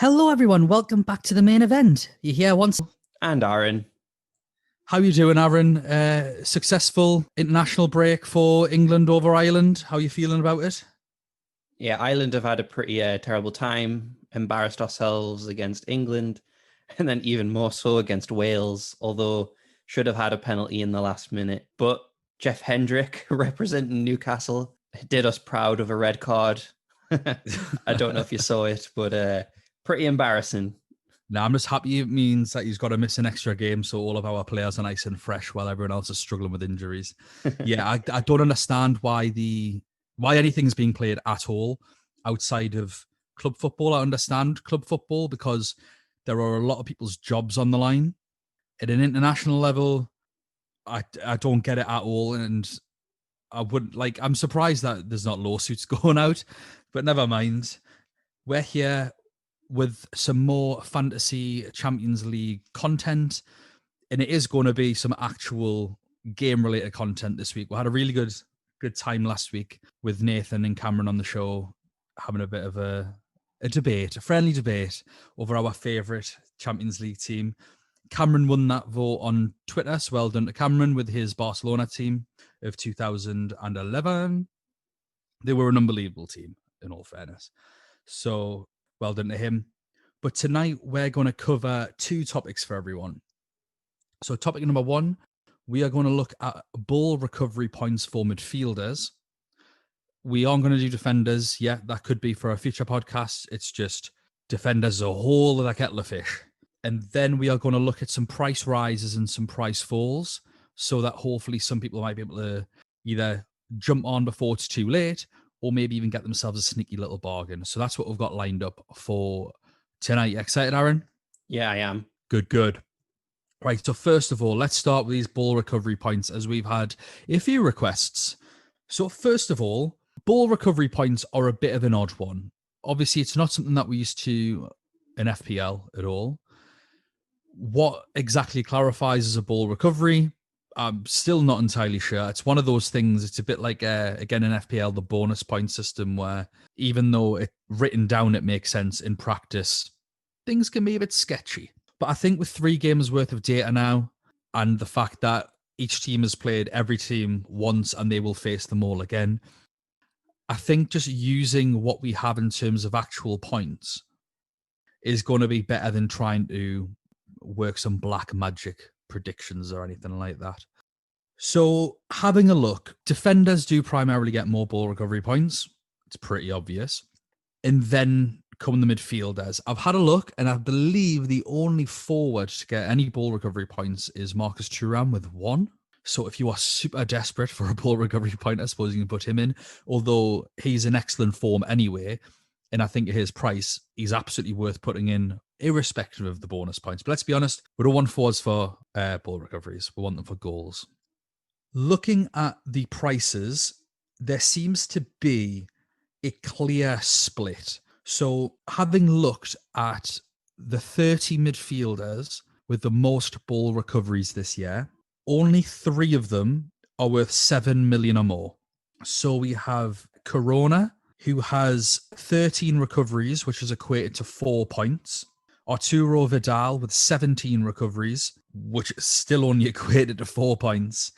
Hello, everyone. Welcome back to the main event. You're here once. And Aaron. How you doing, Aaron? Successful international break for England over Ireland. How are you feeling about it? Yeah, Ireland have had a pretty terrible time, embarrassed ourselves against England, and then even more so against Wales, although should have had a penalty in the last minute. But Jeff Hendrick, representing Newcastle, did us proud of a red card. I don't know if you saw it, but pretty embarrassing. Now, I'm just happy it means that he's got to miss an extra game so all of our players are nice and fresh while everyone else is struggling with injuries. Yeah, I don't understand why anything's being played at all outside of club football. I understand club football because there are a lot of people's jobs on the line. At an international level, I don't get it at all, and I'm surprised that there's not lawsuits going out, but never mind. We're here with some more fantasy Champions League content, and it is going to be some actual game related content this week. We had a really good time last week with Nathan and Cameron on the show, having a bit of a friendly debate over our favourite Champions League team. Cameron won that vote on Twitter, so well done to Cameron with his Barcelona team of 2011. They were an unbelievable team, in all fairness. So well done to him. But tonight we're going to cover two topics for everyone. So topic number one, we are going to look at ball recovery points for midfielders. We aren't going to do defenders yet. That could be for a future podcast. It's just defenders as a whole of that kettle of fish. And then we are going to look at some price rises and some price falls so that hopefully some people might be able to either jump on before it's too late or maybe even get themselves a sneaky little bargain. So that's what we've got lined up for tonight. You excited, Aaron? Yeah, I am. Good. Right, so first of all, let's start with these ball recovery points as we've had a few requests. So first of all, ball recovery points are a bit of an odd one. Obviously, it's not something that we used to in FPL at all. What exactly clarifies as a ball recovery? I'm still not entirely sure. It's one of those things, it's a bit like, again, in FPL, the bonus point system, where even though it written down, it makes sense in practice, things can be a bit sketchy. But I think with 3 games worth of data now, and the fact that each team has played every team once and they will face them all again, I think just using what we have in terms of actual points is going to be better than trying to work some black magic predictions or anything like that. So having a look, defenders do primarily get more ball recovery points. It's pretty obvious. And then come the midfielders. I've had a look and I believe the only forward to get any ball recovery points is Marcus Thuram with 1. So if you are super desperate for a ball recovery point, I suppose you can put him in, although he's in excellent form anyway. And I think at his price, he's absolutely worth putting in, irrespective of the bonus points. But let's be honest, we don't want forwards for ball recoveries. We want them for goals. Looking at the prices, there seems to be a clear split. So having looked at the 30 midfielders with the most ball recoveries this year, only 3 of them are worth 7 million or more. So we have Corona, who has 13 recoveries, which is equated to 4 points. Arturo Vidal with 17 recoveries, which is still only equated to 4 points.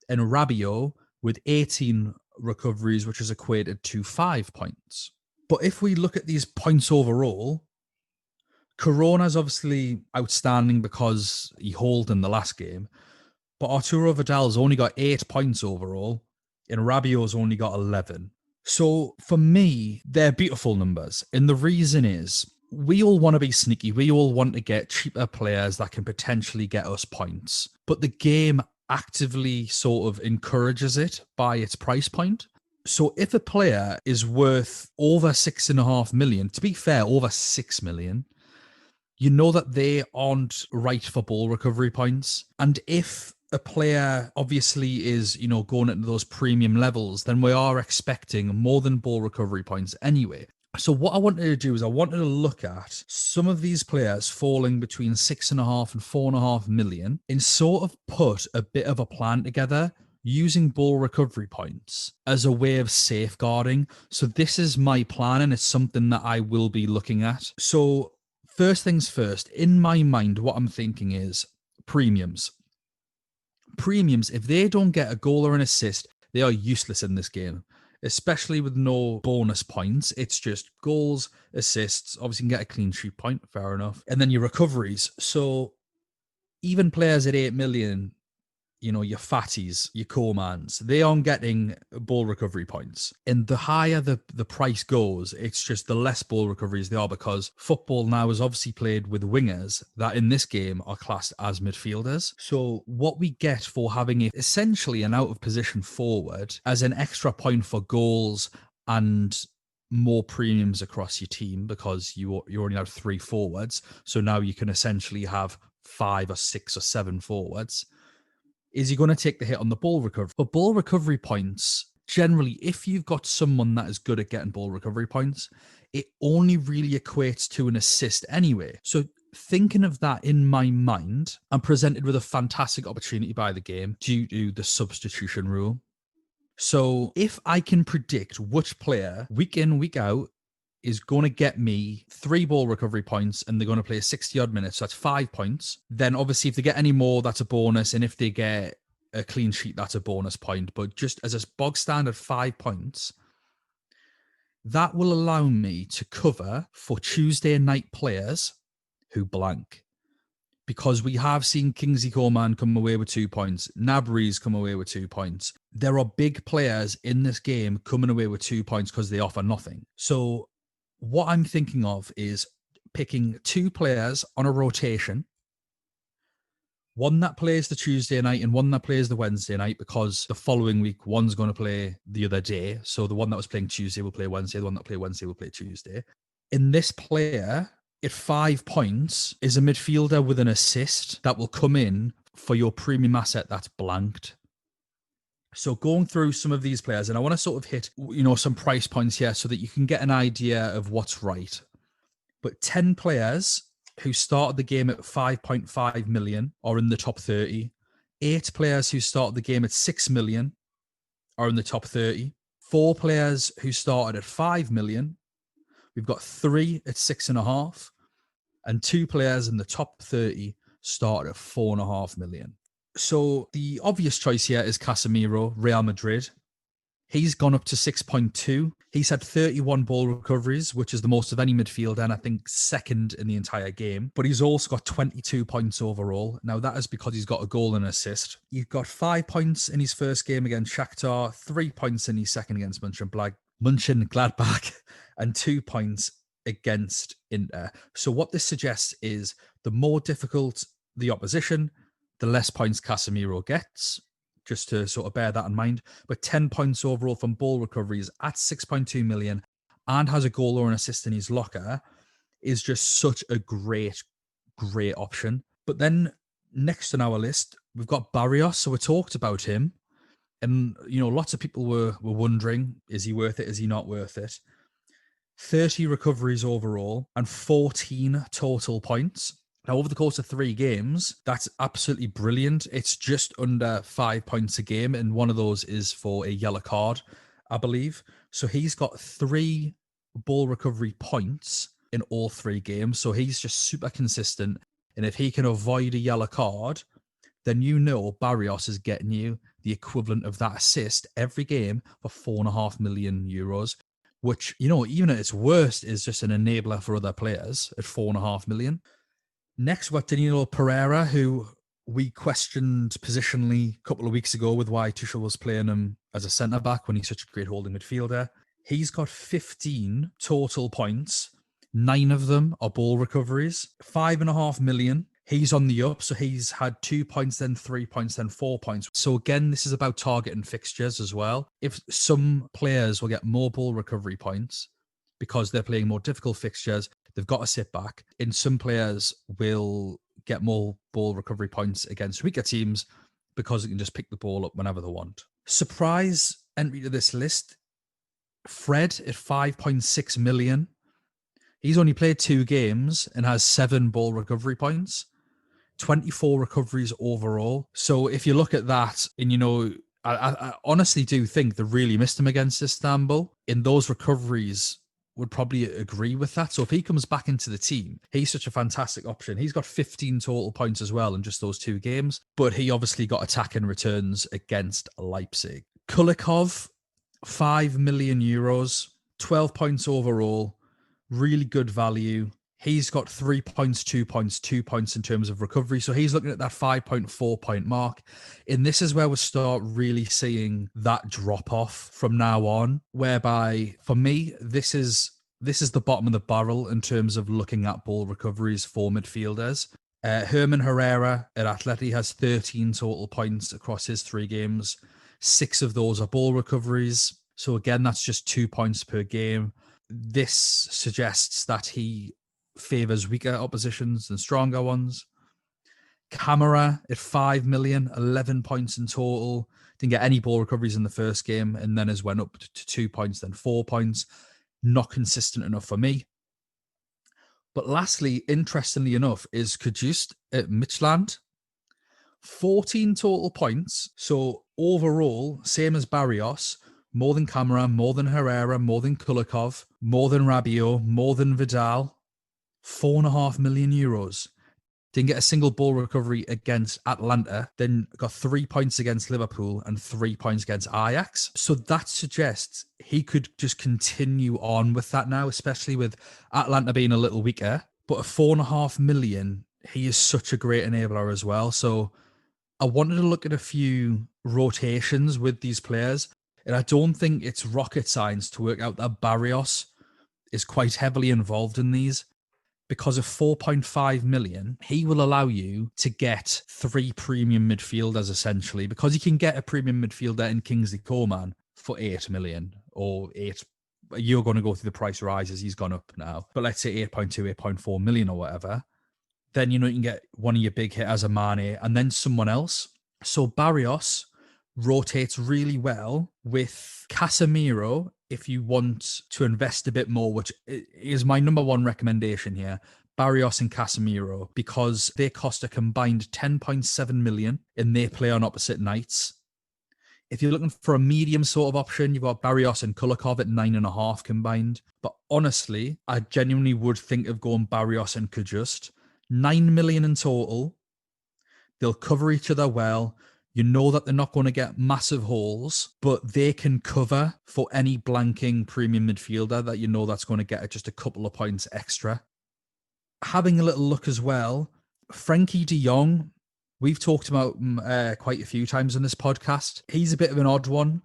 And Rabiot with 18 recoveries, which is equated to 5 points. But if we look at these points overall, Corona's obviously outstanding because he hauled in the last game. But Arturo Vidal's only got 8 points overall, and Rabiot's only got 11. So for me, they're beautiful numbers. And the reason is, we all want to be sneaky. We all want to get cheaper players that can potentially get us points. But the game actively sort of encourages it by its price point. So if a player is worth over 6.5 million, to be fair, over 6 million, you know that they aren't right for ball recovery points. And if a player obviously is, going into those premium levels, then we are expecting more than ball recovery points anyway. So what I wanted to do is I wanted to look at some of these players falling between 6.5 and 4.5 million and sort of put a bit of a plan together using ball recovery points as a way of safeguarding. So this is my plan and it's something that I will be looking at. So First things first, in my mind, what I'm thinking is premiums. Premiums, if they don't get a goal or an assist, they are useless in this game, especially with no bonus points. It's just goals, assists. Obviously, you can get a clean sheet point, fair enough. And then your recoveries. So even players at 8 million, your fatties, your Comans, they aren't getting ball recovery points. And the higher the price goes, it's just the less ball recoveries they are, because football now is obviously played with wingers that in this game are classed as midfielders. So what we get for having essentially an out of position forward as an extra point for goals and more premiums across your team, because you only have 3 forwards. So now you can essentially have 5 or 6 or 7 forwards. Is you're going to take the hit on the ball recovery. But ball recovery points, generally, if you've got someone that is good at getting ball recovery points, it only really equates to an assist anyway. So thinking of that in my mind, I'm presented with a fantastic opportunity by the game due to the substitution rule. So if I can predict which player week in, week out is going to get me 3 ball recovery points and they're going to play 60 odd minutes, so that's 5 points. Then obviously if they get any more, that's a bonus. And if they get a clean sheet, that's a bonus point. But just as a bog standard 5 points, that will allow me to cover for Tuesday night players who blank. Because we have seen Kingsley Coman come away with 2 points. Nabry's come away with 2 points. There are big players in this game coming away with 2 points because they offer nothing. So what I'm thinking of is picking 2 players on a rotation, one that plays the Tuesday night and one that plays the Wednesday night, because the following week, one's going to play the other day. So the one that was playing Tuesday will play Wednesday. The one that played Wednesday will play Tuesday. In this player, at 5 points, is a midfielder with an assist that will come in for your premium asset that's blanked. So going through some of these players, and I want to sort of hit, some price points here so that you can get an idea of what's right. But 10 players who started the game at 5.5 million are in the top 30. 8 players who started the game at 6 million are in the top 30. 4 players who started at 5 million. We've got 3 at 6.5. And 2 players in the top 30 started at 4.5 million. So the obvious choice here is Casemiro, Real Madrid. He's gone up to 6.2. He's had 31 ball recoveries, which is the most of any midfielder, and I think second in the entire game. But he's also got 22 points overall. Now, that is because he's got a goal and assist. He's got 5 points in his first game against Shakhtar, 3 points in his second against Mönchengladbach, and 2 points against Inter. So what this suggests is the more difficult the opposition, the less points Casemiro gets, just to sort of bear that in mind. But 10 points overall from ball recoveries at 6.2 million and has a goal or an assist in his locker is just such a great option. But then next on our list, we've got Barrios. So we talked about him. And, lots of people were wondering, is he worth it? Is he not worth it? 30 recoveries overall and 14 total points. Now, over the course of 3 games, that's absolutely brilliant. It's just under 5 points a game, and one of those is for a yellow card, I believe. So he's got 3 ball recovery points in all 3 games. So he's just super consistent. And if he can avoid a yellow card, then Barrios is getting you the equivalent of that assist every game for 4.5 million euros, which, even at its worst, is just an enabler for other players at 4.5 million. Next, we've got Danilo Pereira, who we questioned positionally a couple of weeks ago with why Tuchel was playing him as a centre-back when he's such a great holding midfielder. He's got 15 total points. 9 of them are ball recoveries. 5.5 million. He's on the up, so he's had 2 points, then 3 points, then 4 points. So again, this is about targeting fixtures as well. If some players will get more ball recovery points because they're playing more difficult fixtures, they've got to sit back. And some players will get more ball recovery points against weaker teams because they can just pick the ball up whenever they want. Surprise entry to this list, Fred at 5.6 million. He's only played 2 games and has 7 ball recovery points, 24 recoveries overall. So if you look at that and, I honestly do think they really missed him against Istanbul. In those recoveries, would probably agree with that. So if he comes back into the team, he's such a fantastic option. He's got 15 total points as well in just those 2 games, but he obviously got attacking returns against Leipzig. Kulikov, 5 million euros, 12 points overall, really good value. He's got 3 points, 2 points, 2 points in terms of recovery. So he's looking at that 5.4 point mark. And this is where we start really seeing that drop off from now on, whereby for me, this is the bottom of the barrel in terms of looking at ball recoveries for midfielders. Herman Herrera at Atleti has 13 total points across his 3 games. 6 of those are ball recoveries. So again, that's just 2 points per game. This suggests that he favours weaker oppositions than stronger ones. Camara at 5 million, 11 points in total. Didn't get any ball recoveries in the first game and then has went up to 2 points, then 4 points. Not consistent enough for me. But lastly, interestingly enough, is Kajust at Midtjylland. 14 total points. So overall, same as Barrios, more than Camara, more than Herrera, more than Kulikov, more than Rabiot, more than Vidal. 4.5 million euros. Didn't get a single ball recovery against Atlanta, then got 3 points against Liverpool and 3 points against Ajax. So that suggests he could just continue on with that now, especially with Atlanta being a little weaker. But at 4.5 million, he is such a great enabler as well. So I wanted to look at a few rotations with these players, and I don't think it's rocket science to work out that Barrios is quite heavily involved in these. Because of 4.5 million, he will allow you to get 3 premium midfielders essentially, because you can get a premium midfielder in Kingsley Coman for 8 million or 8. You're going to go through the price rises. He's gone up now, but let's say 8.2, 8.4 million or whatever. Then, you can get one of your big hitters, a Mane, and then someone else. So Barrios rotates really well with Casemiro if you want to invest a bit more, which is my number one recommendation here. Barrios and Casemiro, because they cost a combined 10.7 million and they play on opposite nights. If you're looking for a medium sort of option, you've got Barrios and Kulikov at 9.5 combined. But honestly, I genuinely would think of going Barrios and Kajust. 9 million in total. They'll cover each other well. You know that they're not going to get massive holes, but they can cover for any blanking premium midfielder that you know that's going to get just a couple of points extra. Having a little look as well, Frankie de Jong, we've talked about him quite a few times on this podcast. He's a bit of an odd one.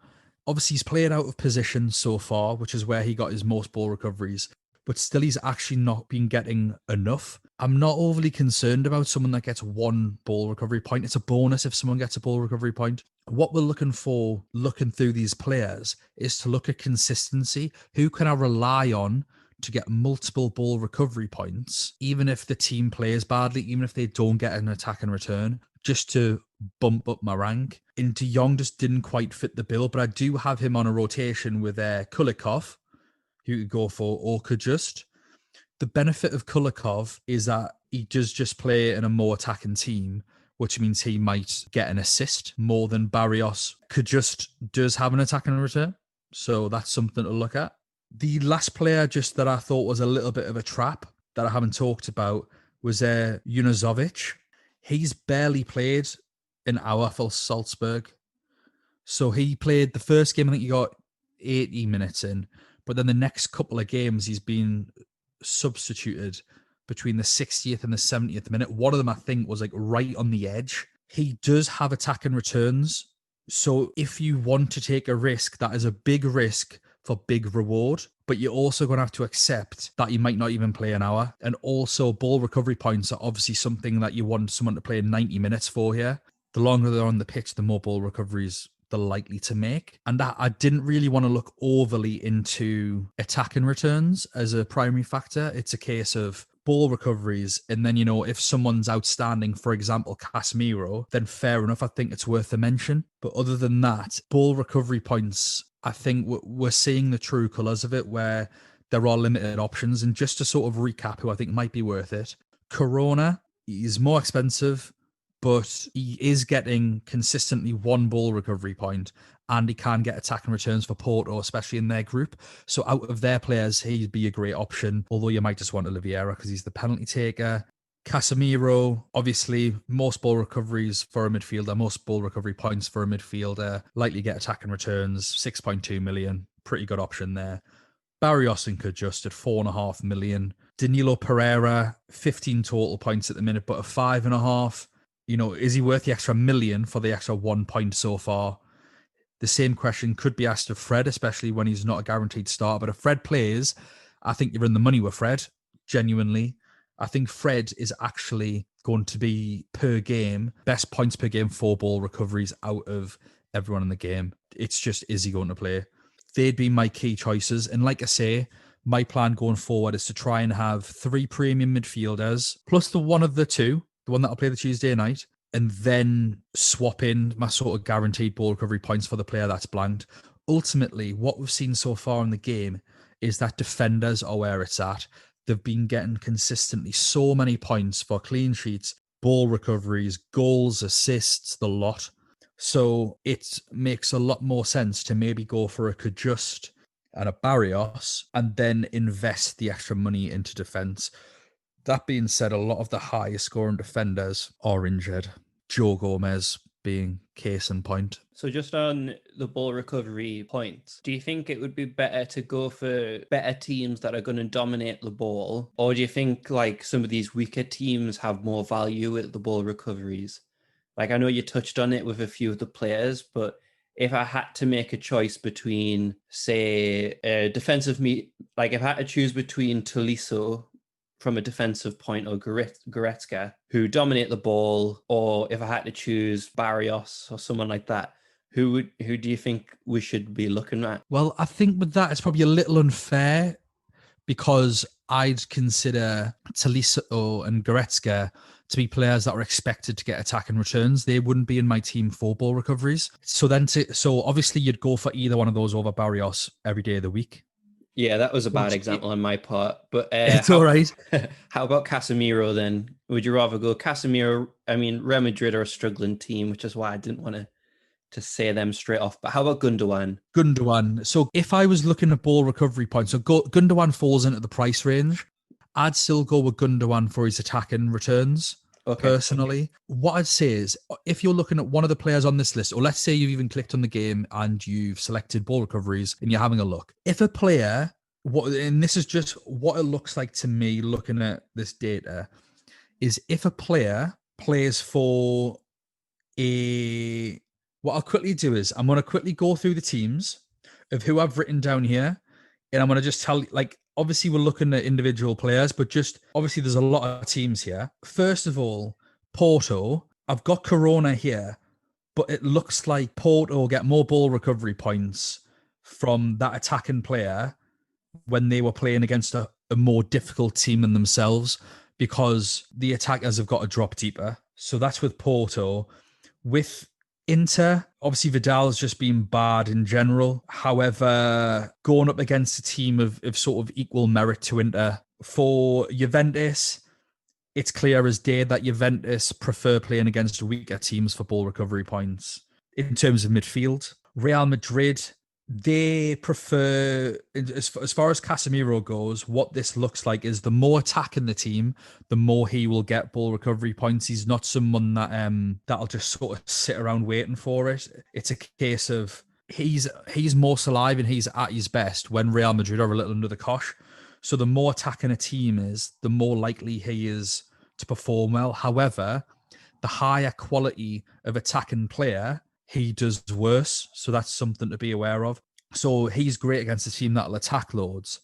Obviously, he's played out of position so far, which is where he got his most ball recoveries, but still he's actually not been getting enough. I'm not overly concerned about someone that gets 1 ball recovery point. It's a bonus if someone gets a ball recovery point. What we're looking for, looking through these players, is to look at consistency. Who can I rely on to get multiple ball recovery points, even if the team plays badly, even if they don't get an attack and return, just to bump up my rank? And de Jong just didn't quite fit the bill, but I do have him on a rotation with Kulikov, who could go for, or could just. The benefit of Kulikov is that he does just play in a more attacking team, which means he might get an assist more than Barrios could just does have an attacking return. So that's something to look at. The last player just that I thought was a little bit of a trap that I haven't talked about was Junuzovic. He's barely played an hour for Salzburg. So he played the first game, I think he got 80 minutes in, but then the next couple of games he's been substituted between the 60th and the 70th minute. One of them, I think, was like right on the edge. He does have attack and returns. So if you want to take a risk, that is a big risk for big reward, but you're also going to have to accept that you might not even play an hour. And also ball recovery points are obviously something that you want someone to play 90 minutes for here. The longer they're on the pitch, the more ball recoveries they're likely to make. And that I didn't really want to look overly into attack and returns as a primary factor. It's a case of ball recoveries, and then, if someone's outstanding, for example, Casemiro, then fair enough, I think it's worth a mention. But other than that, ball recovery points, I think we're seeing the true colours of it, where there are limited options. And just to sort of recap who I think might be worth it, Corona is more expensive, but he is getting consistently one ball recovery point, and he can get attack and returns for Porto, especially in their group. So out of their players, he'd be a great option, although you might just want Oliveira because he's the penalty taker. Casemiro, obviously, most ball recoveries for a midfielder, most ball recovery points for a midfielder, likely get attack and returns, 6.2 million, pretty good option there. Barrios and just at 4.5 million. Danilo Pereira, 15 total points at the minute, but a 5.5. Is he worth the extra million for the extra 1 point so far? The same question could be asked of Fred, especially when he's not a guaranteed start. But if Fred plays, I think you're in the money with Fred, genuinely. I think Fred is actually going to be, per game, best points per game for ball recoveries out of everyone in the game. It's just, is he going to play? They'd be my key choices. And like I say, my plan going forward is to try and have 3 premium midfielders, plus the one of the two, the one that'll play the Tuesday night, and then swap in my sort of guaranteed ball recovery points for the player that's blanked. Ultimately, what we've seen so far in the game is that defenders are where it's at. They've been getting consistently so many points for clean sheets, ball recoveries, goals, assists, the lot. So it makes a lot more sense to maybe go for a Kajust and a Barrios and then invest the extra money into defence. That being said, a lot of the highest scoring defenders are injured. Joe Gomez being case in point. So just on the ball recovery points, do you think it would be better to go for better teams that are going to dominate the ball? Or do you think like some of these weaker teams have more value with the ball recoveries? Like I know you touched on it with a few of the players, but if I had to make a choice between, say, a defensive like if I had to choose between Tolisso from a defensive point or Goretzka, who dominate the ball, or if I had to choose Barrios or someone like that, who do you think we should be looking at? Well, I think with that, it's probably a little unfair because I'd consider Tolisso and Goretzka to be players that are expected to get attack and returns. They wouldn't be in my team for ball recoveries. So obviously you'd go for either one of those over Barrios every day of the week. Yeah, that was a bad example on my part, but it's all right. How about Casemiro then? Would you rather go Casemiro? I mean, Real Madrid are a struggling team, which is why I didn't want to say them straight off. But how about Gundogan? Gundogan. So if I was looking at ball recovery points, so Gundogan falls into the price range. I'd still go with Gundogan for his attacking returns. Okay. Personally, what I'd say is if you're looking at one of the players on this list, or let's say you've even clicked on the game and you've selected ball recoveries and you're having a look. If a player, and this is just what it looks like to me looking at this data, is if a player plays for what I'll quickly do is I'm going to quickly go through the teams of who I've written down here. And I'm going to just tell you, like, obviously we're looking at individual players, but just obviously there's a lot of teams here. First of all, Porto, I've got Corona here, but it looks like Porto get more ball recovery points from that attacking player when they were playing against a more difficult team than themselves because the attackers have got to drop deeper. So that's with Porto. With Inter, obviously Vidal's just been bad in general. However, going up against a team of sort of equal merit to Inter. For Juventus, it's clear as day that Juventus prefer playing against weaker teams for ball recovery points. In terms of midfield, Real Madrid, they prefer, as far as Casemiro goes, what this looks like is the more attacking the team, the more he will get ball recovery points. He's not someone that that'll just sort of sit around waiting for it. It's a case of he's most alive and he's at his best when Real Madrid are a little under the cosh. So the more attacking a team is, the more likely he is to perform well. However, the higher quality of attacking player, he does worse. So that's something to be aware of. So he's great against a team that'll attack loads,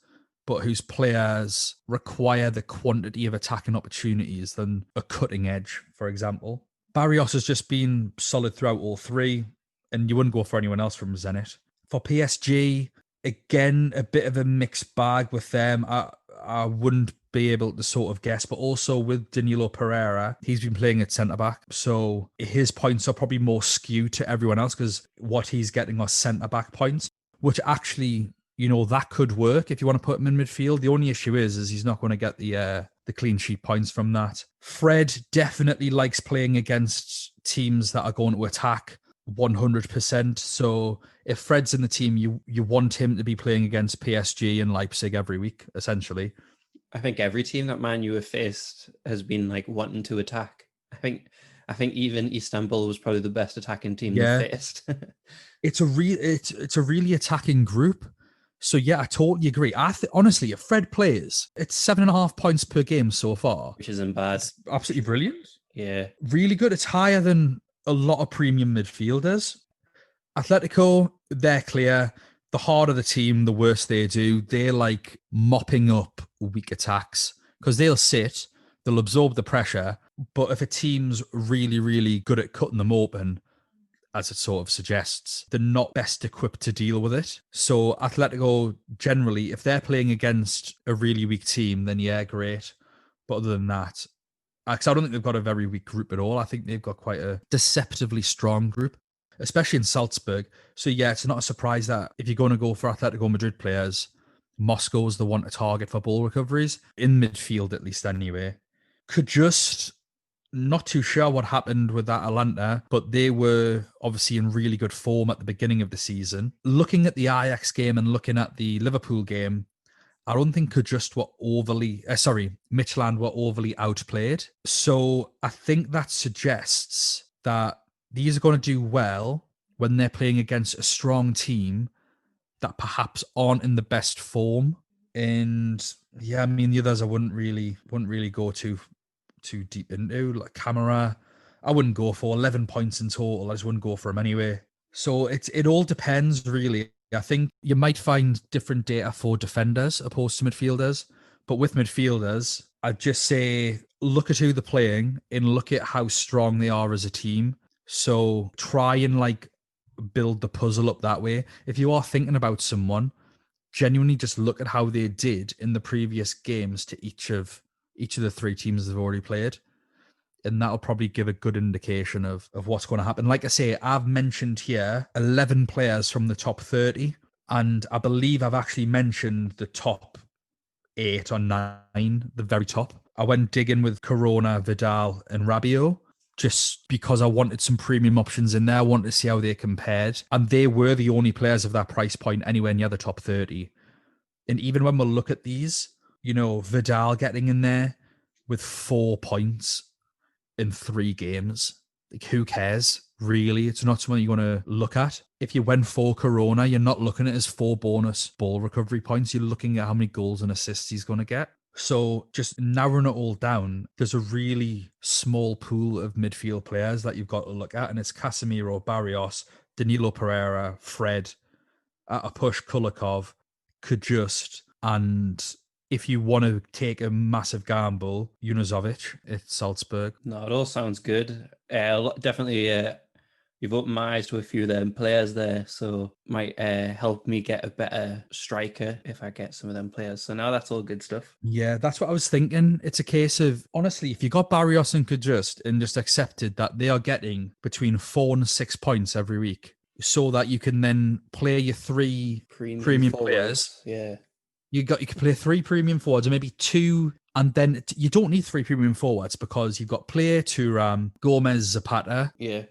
but whose players require the quantity of attacking opportunities than a cutting edge, for example. Barrios has just been solid throughout all three, and you wouldn't go for anyone else from Zenit. For PSG, again, a bit of a mixed bag with them. I wouldn't be able to sort of guess, but also with Danilo Pereira, he's been playing at centre-back, so his points are probably more skewed to everyone else because what he's getting are centre-back points, which actually, that could work if you want to put him in midfield. The only issue is he's not going to get the the clean sheet points from that. Fred definitely likes playing against teams that are going to attack 100%. So if Fred's in the team, you want him to be playing against PSG and Leipzig every week, essentially. I think every team that Man U have faced has been like wanting to attack. I think even Istanbul was probably the best attacking team they've Yeah, faced. it's a really attacking group. So yeah, I totally agree. Honestly, if Fred plays, it's 7.5 points per game so far. Which isn't bad. It's absolutely brilliant. Yeah. Really good. It's higher than a lot of premium midfielders. Atletico, they're clear. The harder the team, the worse they do. They're like mopping up weak attacks because they'll sit, they'll absorb the pressure. But if a team's really, really good at cutting them open, as it sort of suggests, they're not best equipped to deal with it. So Atletico, generally, if they're playing against a really weak team, then yeah, great. But other than that, because I don't think they've got a very weak group at all. I think they've got quite a deceptively strong group, especially in Salzburg. So yeah, it's not a surprise that if you're going to go for Atletico Madrid players, Moscow's the one to target for ball recoveries, in midfield at least anyway. Could just not too sure what happened with that Atalanta, but they were obviously in really good form at the beginning of the season. Looking at the Ajax game and looking at the Liverpool game, I don't think Midtjylland were overly outplayed. So I think that suggests that these are going to do well when they're playing against a strong team that perhaps aren't in the best form. And yeah, I mean the others I wouldn't really go too deep into. Like Camera, I wouldn't go for 11 points in total. I just wouldn't go for him anyway. So it all depends really. I think you might find different data for defenders opposed to midfielders, but with midfielders, I'd just say look at who they're playing and look at how strong they are as a team. So try and like build the puzzle up that way. If you are thinking about someone, genuinely just look at how they did in the previous games to each of the three teams they've already played. And that'll probably give a good indication of what's going to happen. Like I say, I've mentioned here 11 players from the top 30, and I believe I've actually mentioned the top 8 or 9, the very top. I went digging with Corona, Vidal, and Rabiot just because I wanted some premium options in there. I wanted to see how they compared. And they were the only players of that price point anywhere near the top 30. And even when we look at these, Vidal getting in there with 4 points in 3 games. Like, who cares? Really, it's not something you're going to look at. If you went for Corona, you're not looking at his 4 bonus ball recovery points. You're looking at how many goals and assists he's going to get. So just narrowing it all down, there's a really small pool of midfield players that you've got to look at, and it's Casemiro, Barrios, Danilo Pereira, Fred, at a push, Kulikov, Kajust, and if you want to take a massive gamble, Junuzovic at Salzburg. No, it all sounds good. Definitely, you've opened my eyes to a few of them players there, so might help me get a better striker if I get some of them players. So now that's all good stuff. Yeah, that's what I was thinking. It's a case of, honestly, if you got Barrios and Kajust and just accepted that they are getting between 4 and 6 points every week, so that you can then play your 3 premium players. Yeah. You can play 3 premium forwards and maybe 2, and then you don't need 3 premium forwards because you've got Player, Thuram, Gomez, Zapata, Yeah.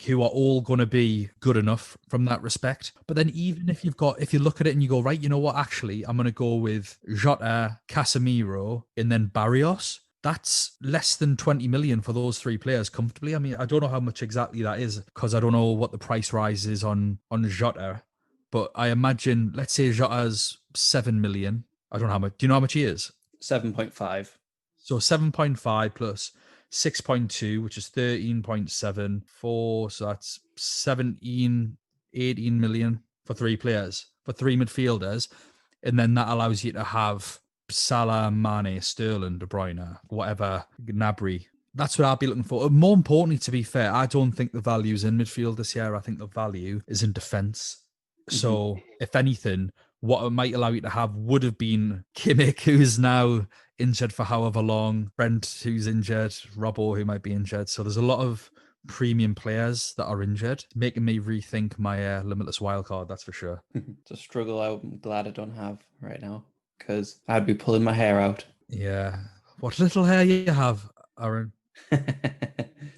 who are all going to be good enough from that respect. But then even if you look at it and you go, right, you know what, actually, I'm going to go with Jota, Casemiro, and then Barrios. That's less than 20 million for those 3 players comfortably. I mean, I don't know how much exactly that is because I don't know what the price rise is on Jota. But I imagine, let's say Jota's 7 million. I don't know how much. Do you know how much he is? 7.5. So 7.5 plus 6.2, which is 13.74. So that's 17, 18 million for 3 players, for 3 midfielders. And then that allows you to have Salah, Mane, Sterling, De Bruyne, whatever, Gnabry. That's what I'd be looking for. More importantly, to be fair, I don't think the value is in midfield this year. I think the value is in defence. So, if anything, what it might allow you to have would have been Kimmich, who's now injured for however long, Brent, who's injured, Robbo, who might be injured. So, there's a lot of premium players that are injured, making me rethink my limitless wildcard, that's for sure. It's a struggle I'm glad I don't have right now because I'd be pulling my hair out. Yeah. What little hair you have, Aaron.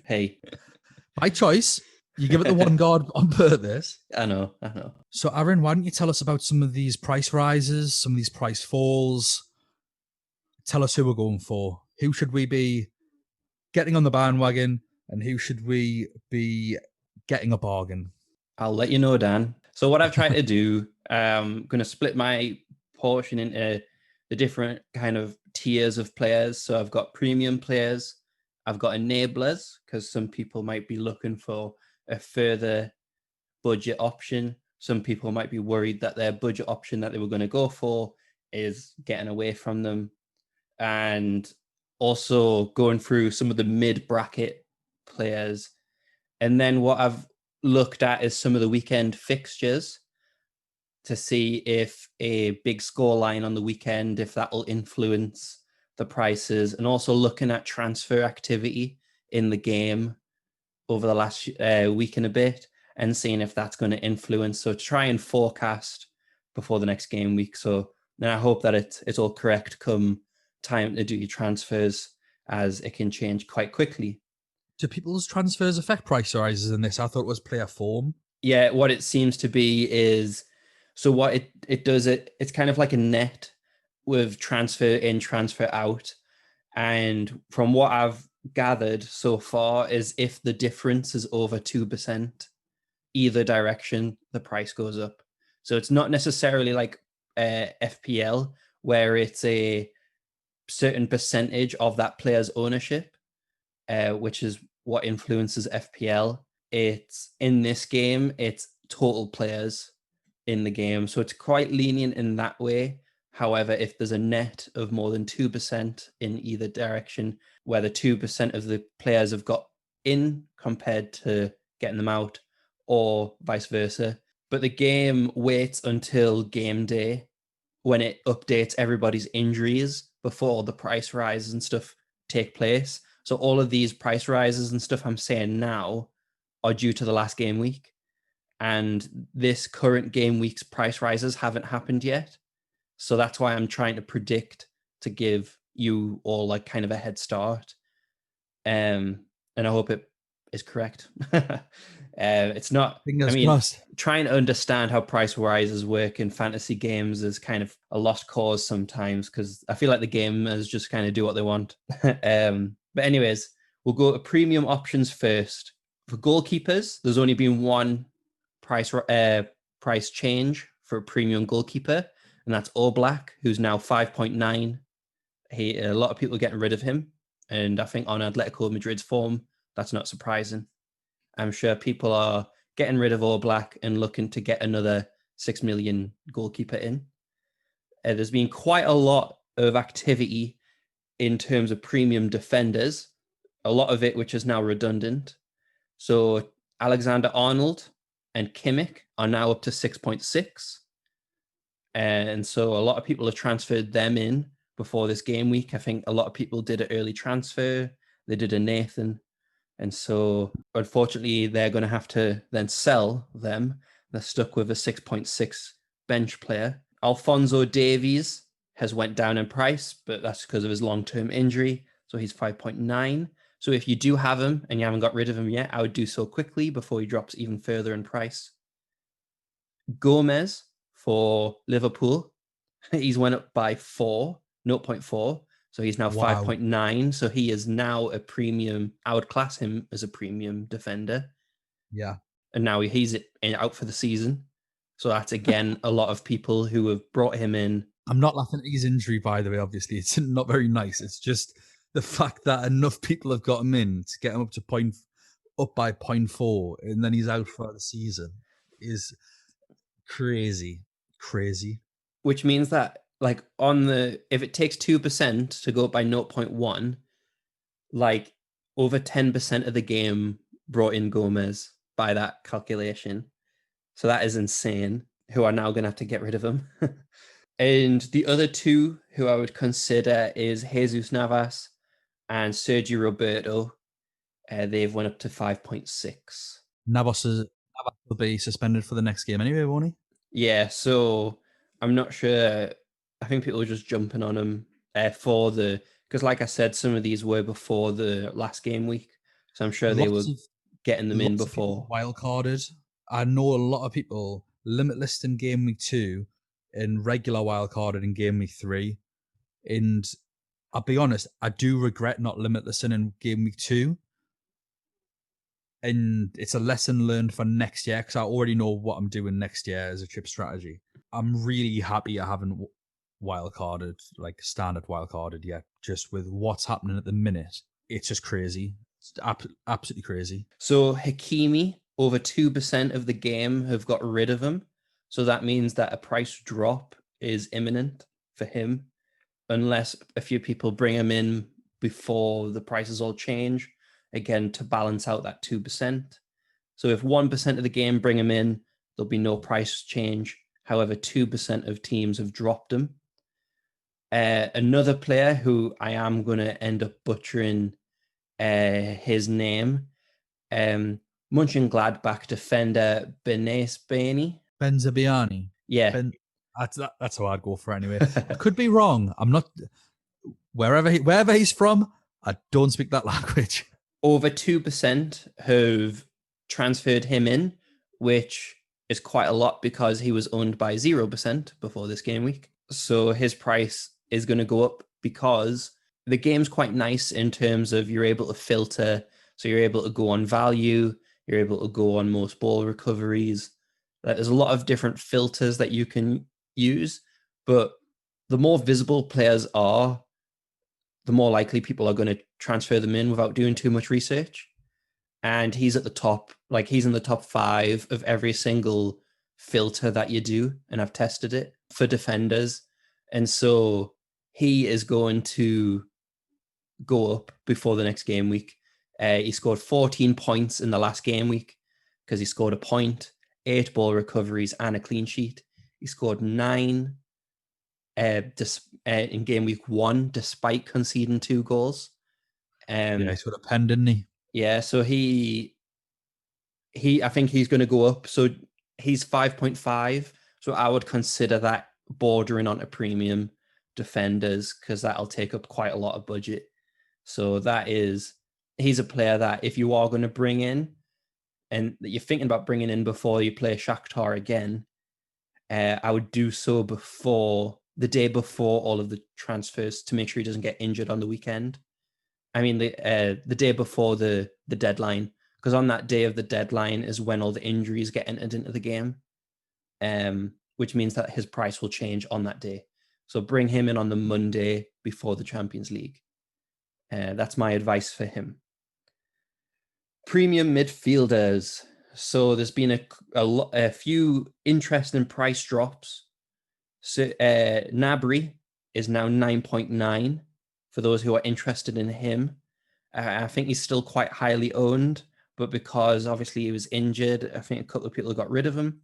Hey, By choice. You give it the one guard on purpose. I know, I know. So, Aaron, why don't you tell us about some of these price rises, some of these price falls? Tell us who we're going for. Who should we be getting on the bandwagon, and who should we be getting a bargain? I'll let you know, Dan. So what I've tried to do, I'm going to split my portion into the different kind of tiers of players. So I've got premium players, I've got enablers, because some people might be looking for a further budget option. Some people might be worried that their budget option that they were going to go for is getting away from them. And also going through some of the mid bracket players. And then what I've looked at is some of the weekend fixtures to see if a big score line on the weekend, if that will influence the prices, and also looking at transfer activity in the game over the last week and a bit and seeing if that's going to influence. So try and forecast before the next game week. So then I hope that it's all correct come time to do your transfers, as it can change quite quickly. Do people's transfers affect price rises in this? I thought it was player form. Yeah, what it seems to be is, so what it does, it's kind of like a net with transfer in, transfer out. And from what I've gathered so far is if the difference is over 2%, either direction, the price goes up. So it's not necessarily like FPL where it's a certain percentage of that player's ownership, which is what influences FPL. It's in this game, it's total players in the game. So it's quite lenient in that way. However, if there's a net of more than 2% in either direction, where the 2% of the players have got in compared to getting them out, or vice versa. But the game waits until game day when it updates everybody's injuries before the price rises and stuff take place. So all of these price rises and stuff I'm saying now are due to the last game week. And this current game week's price rises haven't happened yet. So that's why I'm trying to predict to give you all like kind of a head start. And I hope it is correct. It's not, I Fingers mean, crossed. trying to understand how price rises work in fantasy games is kind of a lost cause sometimes, because I feel like the gamers just kind of do what they want. But anyways, we'll go to premium options first. For goalkeepers, there's only been one price change for a premium goalkeeper, and that's Oblak, who's now 5.9. A lot of people are getting rid of him, and I think on Atletico Madrid's form, that's not surprising. I'm sure people are getting rid of Oblak and looking to get another 6 million goalkeeper in. There's been quite a lot of activity in terms of premium defenders, a lot of it which is now redundant. So Alexander Arnold and Kimmich are now up to 6.6. And so a lot of people have transferred them in before this game week. I think a lot of people did an early transfer. They did a Nathan. And so unfortunately, they're going to have to then sell them. They're stuck with a 6.6 bench player. Alphonso Davies has went down in price, but that's because of his long-term injury. So he's 5.9. So if you do have him and you haven't got rid of him yet, I would do so quickly before he drops even further in price. Gomez for Liverpool, he's went up by 0.4. So he's now Wow. 5.9. So he is now a premium. I would class him as a premium defender. Yeah. And now he's out for the season. So that's, again, a lot of people who have brought him in. I'm not laughing at his injury, by the way, obviously. It's not very nice. It's just the fact that enough people have got him in to get him up by 0.4, and then he's out for the season is crazy. Crazy. Which means that, like, if it takes 2% to go up by 0.1, like, over 10% of the game brought in Gomez by that calculation. So that is insane, who are now going to have to get rid of him. And the other two who I would consider is Jesus Navas and Sergio Roberto. They've went up to 5.6. Navas will be suspended for the next game anyway, won't he? Yeah, so I'm not sure. I think people are just jumping on him because like I said, some of these were before the last game week, so I'm sure they were Lots of getting them in lots of people before. wild carded. I know a lot of people limitless in game week 2 and regular wild carded in game week 3. And I'll be honest, I do regret not limitless in game week 2. And it's a lesson learned for next year because I already know what I'm doing next year as a chip strategy. I'm really happy I haven't wild carded, like standard wild carded yet, just with what's happening at the minute. It's just crazy. It's absolutely crazy. So Hakimi, over 2% of the game have got rid of him. So that means that a price drop is imminent for him, unless a few people bring him in before the prices all change, again, to balance out that 2%. So if 1% of the game bring him in, there'll be no price change. However, 2% of teams have dropped him. Another player who I am going to end up butchering his name, Mönchengladbach defender Benes Beni. Benzabiani. Yeah, That's how I'd go for anyway. I could be wrong. I'm not wherever he's from. I don't speak that language. over 2% have transferred him in, which is quite a lot because he was owned by 0% before this game week. So his price is going to go up because the game's quite nice in terms of you're able to filter. So you're able to go on value, you're able to go on most ball recoveries. There's a lot of different filters that you can use, but the more visible players are, the more likely people are going to transfer them in without doing too much research. And he's at the top, like he's in the top 5 of every single filter that you do. And I've tested it for defenders. And so he is going to go up before the next game week. He scored 14 points in the last game week because he scored a point, 8 ball recoveries, and a clean sheet. He scored 9 in game week 1, despite conceding 2 goals. Yeah, he's got a pen, didn't he? Yeah, so I think he's going to go up. So he's 5.5. So I would consider that bordering on a premium defenders because that'll take up quite a lot of budget. So he's a player that if you are going to bring in and that you're thinking about bringing in before you play Shakhtar again, I would do so the day before all of the transfers to make sure he doesn't get injured on the weekend. I mean, the day before the deadline, because on that day of the deadline is when all the injuries get entered into the game, which means that his price will change on that day. So bring him in on the Monday before the Champions League. That's my advice for him. Premium midfielders. So there's been a few interesting price drops. So Gnabry is now 9.9 for those who are interested in him. I think he's still quite highly owned, but because obviously he was injured, I think a couple of people got rid of him.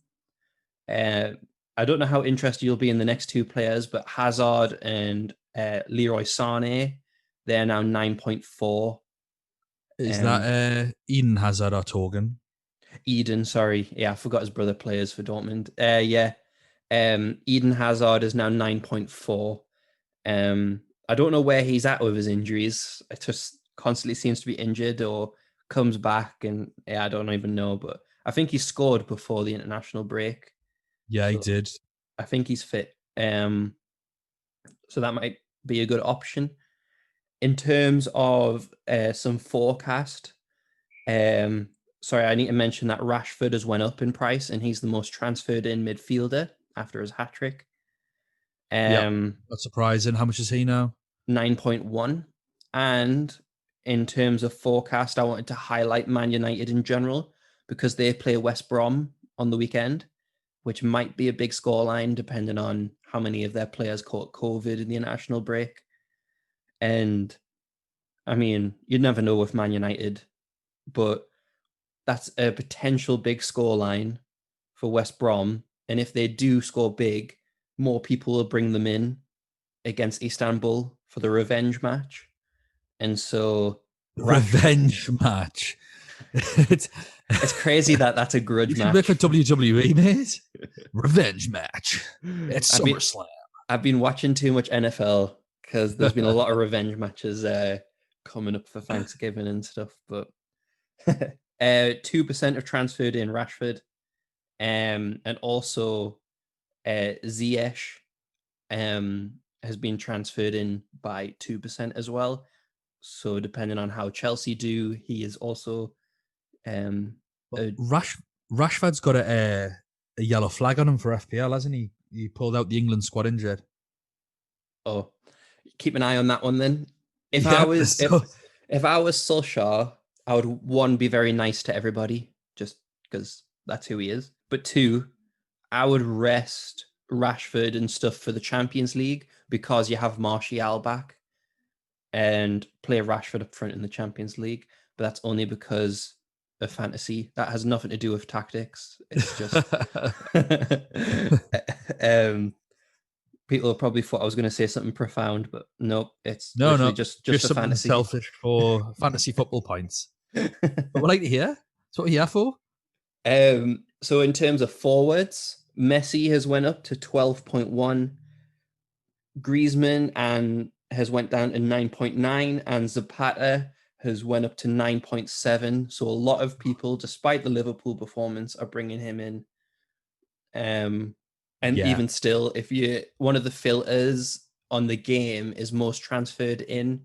I don't know how interested you'll be in the next 2 players, but Hazard and Leroy Sané, they're now 9.4. Is that Eden Hazard or Torgan? Eden, sorry. Yeah, I forgot his brother plays for Dortmund. Yeah. Eden Hazard is now 9.4. I don't know where he's at with his injuries. It just constantly seems to be injured or comes back, and yeah, I don't even know. But I think he scored before the international break. Yeah, he So did. I think he's fit. So that might be a good option. In terms of some forecast, sorry, I need to mention that Rashford has went up in price, and he's the most transferred in midfielder after his hat trick. Yeah, not surprising. How much is he now? 9.1. And in terms of forecast, I wanted to highlight Man United in general because they play West Brom on the weekend, which might be a big scoreline depending on how many of their players caught COVID in the international break. And I mean, you'd never know with Man United, but that's a potential big scoreline for West Brom. And if they do score big, more people will bring them in against Istanbul for the revenge match. And so Revenge match. it's crazy that that's a grudge you should work match. for WWE, mate. Revenge match. It's SummerSlam. I've been watching too much NFL because there's been a lot of revenge matches coming up for Thanksgiving and stuff. But 2% have transferred in Rashford, and also Ziyech has been transferred in by 2% as well. So depending on how Chelsea do, he is also Rashford's got a yellow flag on him for FPL, hasn't he? He pulled out the England squad injured. Oh, keep an eye on that one then. If I Yeah, was so if I was Solskjaer, I would, one, be very nice to everybody, just because that's who he is. But two, I would rest Rashford and stuff for the Champions League because you have Martial back, and play Rashford up front in the Champions League. But that's only because of fantasy. That has nothing to do with tactics. It's just um, people probably thought I was going to say something profound, but no, it's literally no, just just for something fantasy. selfish for fantasy football points. But we like to hear. That's what we're here for. So in terms of forwards, Messi has went up to 12.1, Griezmann and has went down to 9.9, and Zapata has went up to 9.7. So a lot of people, despite the Liverpool performance, are bringing him in. And Yeah, even still, if you, one of the filters on the game is most transferred in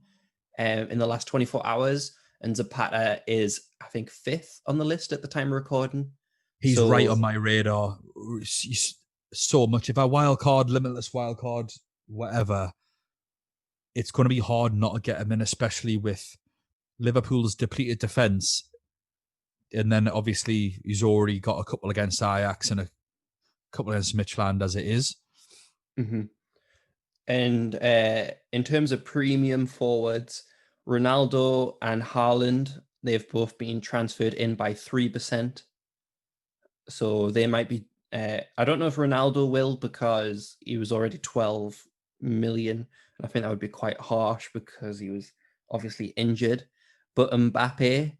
the last 24 hours, and Zapata is, I think, fifth on the list at the time of recording. he's right on So my radar. So much. If I wildcard, limitless wildcard, whatever, it's going to be hard not to get him in, especially with Liverpool's depleted defence. And then obviously he's already got a couple against Ajax and a couple against Midtjylland as it is. mhm. And in terms of premium forwards, Ronaldo and Haaland, they've both been transferred in by 3%. So they might be, I don't know if Ronaldo will, because he was already 12 million. I think that would be quite harsh because he was obviously injured. But Mbappe,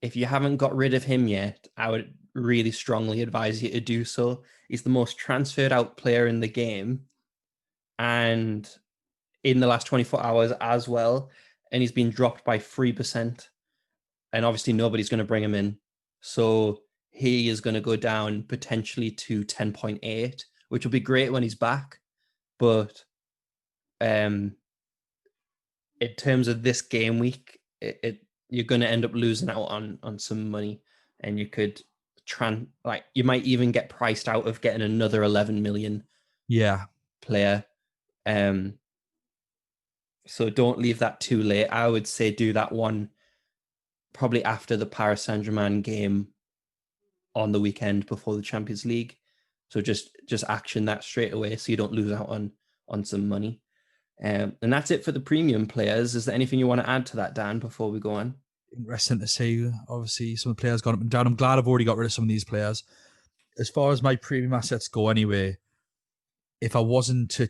if you haven't got rid of him yet, I would really strongly advise you to do so. He's the most transferred out player in the game, and in the last 24 hours as well. And he's been dropped by 3%. And obviously, nobody's going to bring him in. So he is going to go down potentially to 10.8, which will be great when he's back. But in terms of this game week, you're going to end up losing out on some money, and you could you might even get priced out of getting another 11 million Yeah. player. So don't leave that too late. I would say do that one probably after the Paris Saint-Germain game on the weekend before the Champions League. So just action that straight away so you don't lose out on some money. And that's it for the premium players. Is there anything you want to add to that, Dan, before we go on? Interesting to see. Obviously, some of the players gone up and down. I'm glad I've already got rid of some of these players. As far as my premium assets go, anyway, if I wasn't to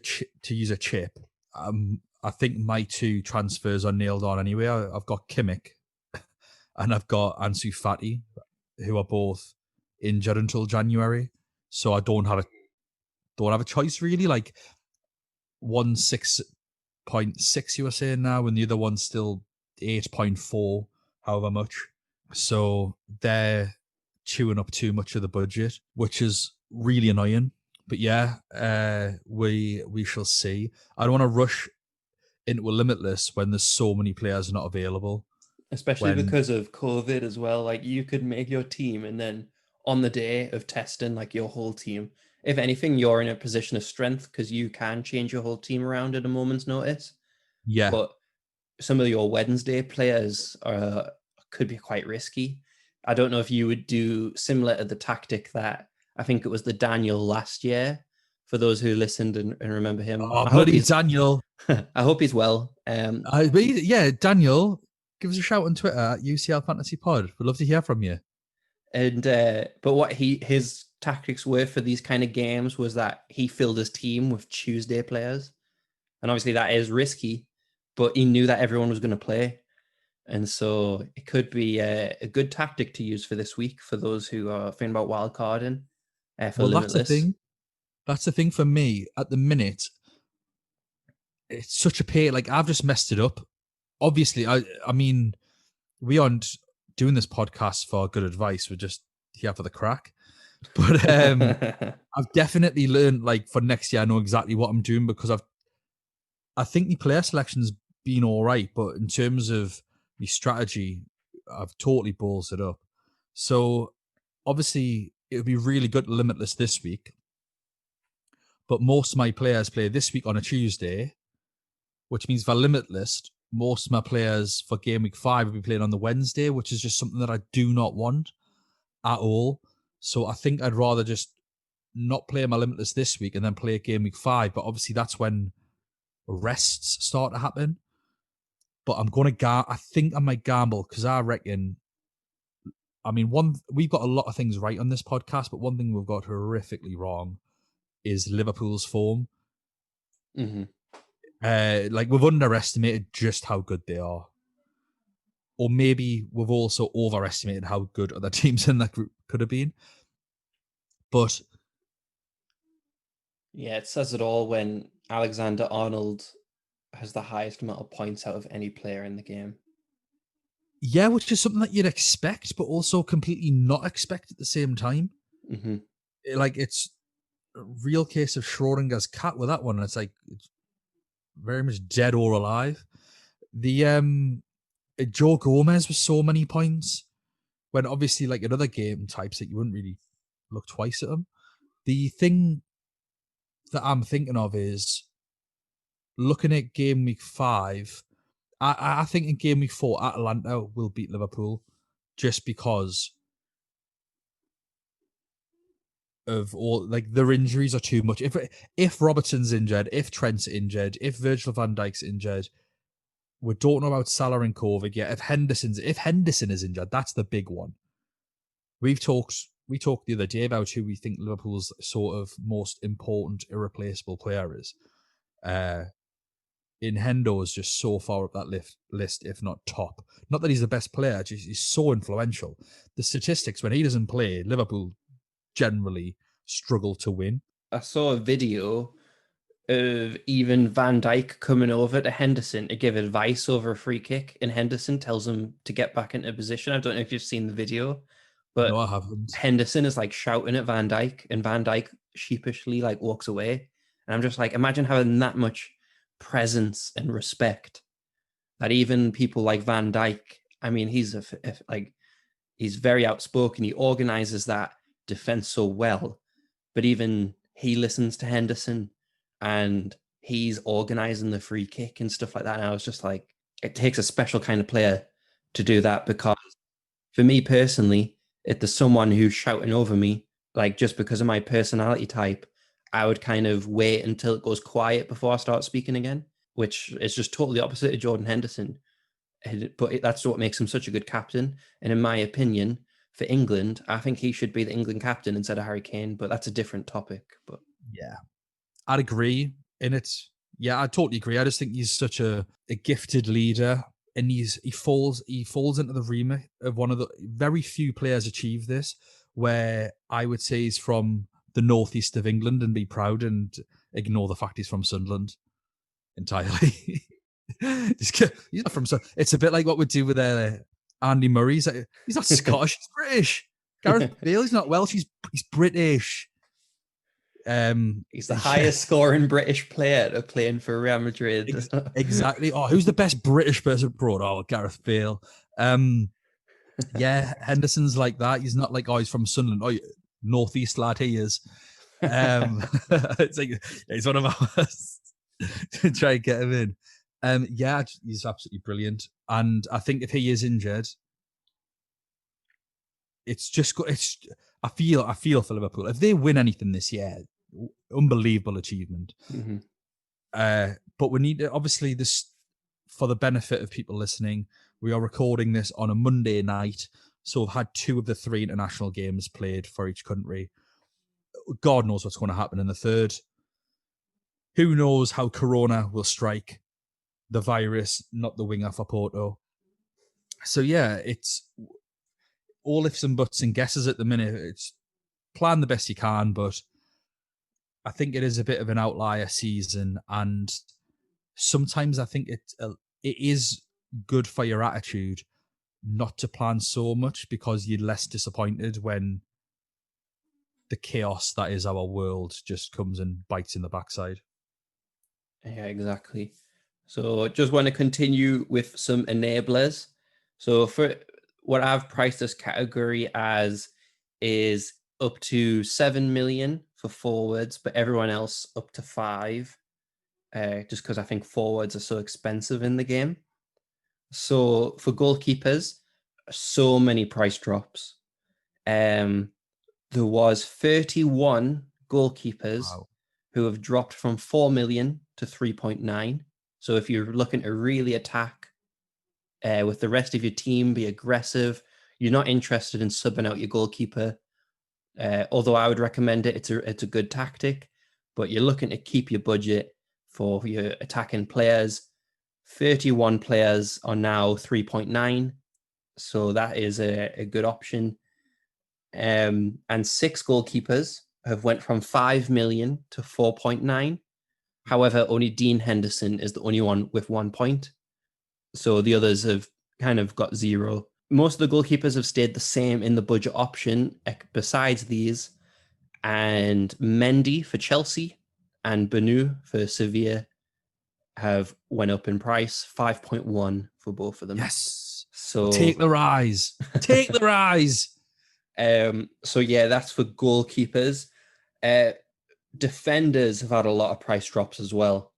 use a chip, I think my two transfers are nailed on anyway. I've got Kimmich and I've got Ansu Fati, who are both injured until January. So I don't have a choice really. Like 6.6 you were saying now, and the other one's still 8.4, however much. So they're chewing up too much of the budget, which is really annoying. But yeah, we shall see. I don't want to rush into a limitless when there's so many players not available. Especially When because of COVID as well. Like you could make your team, and then on the day of testing, like your whole team, if anything, you're in a position of strength because you can change your whole team around at a moment's notice. yeah, But some of your Wednesday players could be quite risky. I don't know if you would do similar to the tactic that I think it was the Daniel last year. For those who listened and remember him, oh bloody Daniel, I hope he's well. yeah, Daniel, give us a shout on Twitter at UCL Fantasy Pod. We'd love to hear from you. And but what his tactics were for these kind of games was that he filled his team with Tuesday players, and obviously that is risky, but he knew that everyone was going to play, and so it could be a good tactic to use for this week for those who are thinking about wildcarding for Well, that's the Limitless. thing. That's the thing for me at the minute. it's such a pain. Like, I've just messed it up. Obviously, I mean, we aren't doing this podcast for good advice. We're just here for the crack. But I've definitely learned, like, for next year, I know exactly what I'm doing, because I think the player selection's been all right, but in terms of the strategy, I've totally balls it up. So obviously, it would be really good to limitless this week, but most of my players play this week on a Tuesday, which means for limitless, most of my players for game week 5 will be playing on the Wednesday, which is just something that I do not want at all. So I think I'd rather just not play my limitless this week and then play game week 5. But obviously, that's when rests start to happen. But I'm going to I think I might gamble, because I reckon, I mean, we've got a lot of things right on this podcast, but one thing we've got horrifically wrong is Liverpool's form. Mm-hmm. Like, we've underestimated just how good they are. Or maybe we've also overestimated how good other teams in that group could have been. But Yeah, it says it all when Alexander Arnold has the highest amount of points out of any player in the game. yeah, which is something that you'd expect, but also completely not expect at the same time. Mm-hmm. Like, it's a real case of Schrodinger's cat with that one. It's like, it's very much dead or alive. The Joe Gomez was so many points, when obviously, like, in other game types that you wouldn't really look twice at them. The thing that I'm thinking of is looking at game week 5. I think in game week 4, Atalanta will beat Liverpool, just because of all, like, their injuries are too much. If Robertson's injured, if Trent's injured, if Virgil van Dijk's injured, we don't know about Salah and Kovac yet. If Henderson is injured, that's the big one. We talked the other day about who we think Liverpool's sort of most important, irreplaceable player is. In Hendo is just so far up that list, if not top. Not that he's the best player, just he's so influential. The statistics, when he doesn't play, Liverpool generally struggle to win. I saw a video of even Van Dijk coming over to Henderson to give advice over a free kick, and Henderson tells him to get back into position. I don't know if you've seen the video, No, but I haven't. Henderson is like shouting at Van Dijk, and Van Dijk sheepishly like walks away. And I'm just like, imagine having that much presence and respect that even people like Van Dijk, I mean, he's very outspoken. He organizes that defense so well, but even he listens to Henderson and he's organizing the free kick and stuff like that. And I was just like, it takes a special kind of player to do that, because for me personally, if there's someone who's shouting over me, like just because of my personality type, I would kind of wait until it goes quiet before I start speaking again, which is just totally opposite of Jordan Henderson. But that's what makes him such a good captain. And in my opinion, for England, I think he should be the England captain instead of Harry Kane. But that's a different topic. But Yeah, I'd agree. In it, yeah, I totally agree. I just think he's such a gifted leader, and he falls into the remit of one of the very few players achieve this, where I would say he's from the northeast of England and be proud and ignore the fact he's from Sunderland entirely. He's not from Sunderland. It's a bit like what we do with Andy Murray. He's not Scottish, he's British. Gareth Bale, he's not Welsh, he's British. He's the highest scoring British player to playing for Real Madrid. Exactly. Oh, who's the best British person abroad? Oh, Gareth Bale. Yeah, Henderson's like that. He's not like, oh, he's from Sunderland. Oh, northeast lad he is. It's like, he's one of us. To try and get him in. Yeah, he's absolutely brilliant. And I think if he is injured, it's just I feel for Liverpool. If they win anything this year, unbelievable achievement. Mm-hmm. But we need to, obviously, this, for the benefit of people listening, we are recording this on a Monday night, so we've had 2 of the 3 international games played for each country. God knows what's going to happen in the third. Who knows how Corona will strike the virus, not the winger for Porto. So yeah, it's all ifs and buts and guesses at the minute. It's plan the best you can, but I think it is a bit of an outlier season, and sometimes I think it is good for your attitude not to plan so much, because you're less disappointed when the chaos that is our world just comes and bites in the backside. Yeah, exactly. So just want to continue with some enablers. So for what I've priced this category as is up to 7 million for forwards, but everyone else up to 5, just because I think forwards are so expensive in the game. So for goalkeepers, so many price drops. Um, there was 31 goalkeepers Wow. who have dropped from 4 million to 3.9. So if you're looking to really attack with the rest of your team, be aggressive, you're not interested in subbing out your goalkeeper. Although I would recommend it, it's a good tactic, but you're looking to keep your budget for your attacking players. 31 players are now 3.9, so that is a good option. And 6 goalkeepers have went from 5 million to 4.9. However, only Dean Henderson is the only one with 1 point. So the others have kind of got 0. Most of the goalkeepers have stayed the same in the budget option besides these. And Mendy for Chelsea and Banu for Sevilla have went up in price, 5.1 for both of them. Yes. Take So the rise. Take the rise. so yeah, that's for goalkeepers. Uh, defenders have had a lot of price drops as well.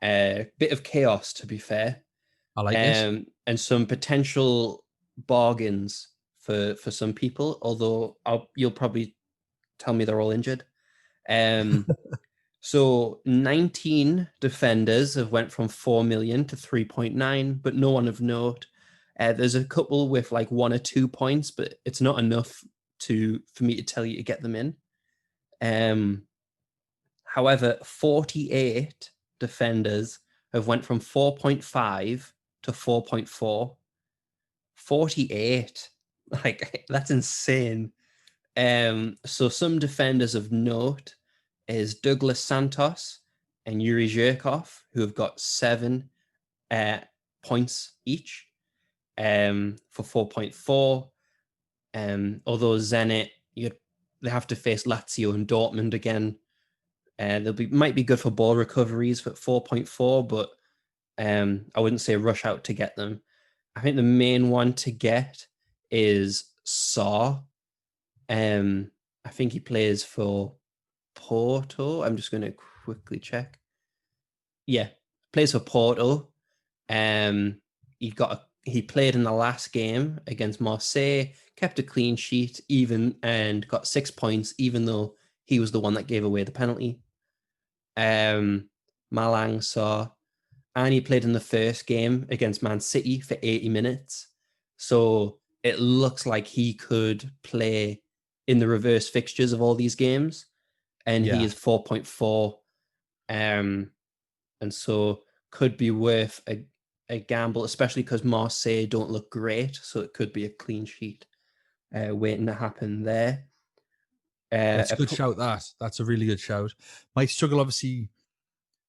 Bit of chaos, to be fair, I like it. and some potential bargains for some people. Although you'll probably tell me they're all injured. Um, so 19 defenders have went from 4 million to 3.9, but no one of note. There's a couple with like 1 or 2 points, but it's not enough for me to tell you to get them in. Um, However, 48 defenders have went from 4.5 to 4.4. 48. Like, that's insane. So some defenders of note is Douglas Santos and Yuri Zhirkov, who have got 7 uh, points each for 4.4. Although Zenit, they have to face Lazio and Dortmund again. Might be good for ball recoveries for 4.4, but I wouldn't say rush out to get them. I think the main one to get is Saw. I think he plays for Porto. I'm just going to quickly check. Yeah, plays for Porto. Um, he played in the last game against Marseille, kept a clean sheet, even and got 6 points, even though he was the one that gave away the penalty. Malang saw, and he played in the first game against Man City for 80 minutes. So it looks like he could play in the reverse fixtures of all these games, and he Yeah. is 4.4. And so could be worth a gamble, especially because Marseille don't look great. So it could be a clean sheet waiting to happen there. That's a good shout. That's a really good shout. Might struggle, obviously,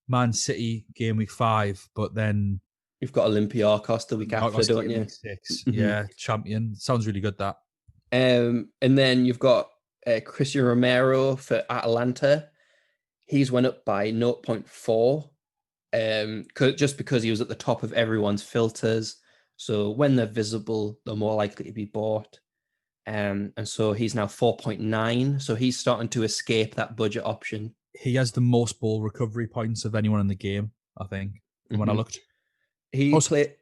Man City game week 5, but then You've got Olympiacos the week after, Olympiacos don't game you? week 6. Mm-hmm. Yeah, champion. Sounds really good, that. And then you've got Christian Romero for Atalanta. He's went up by 0.4, just because he was at the top of everyone's filters. So when they're visible, they're more likely to be bought. And so he's now 4.9. So he's starting to escape that budget option. He has the most ball recovery points of anyone in the game, I think, from when I Mm-hmm. looked. He Also, play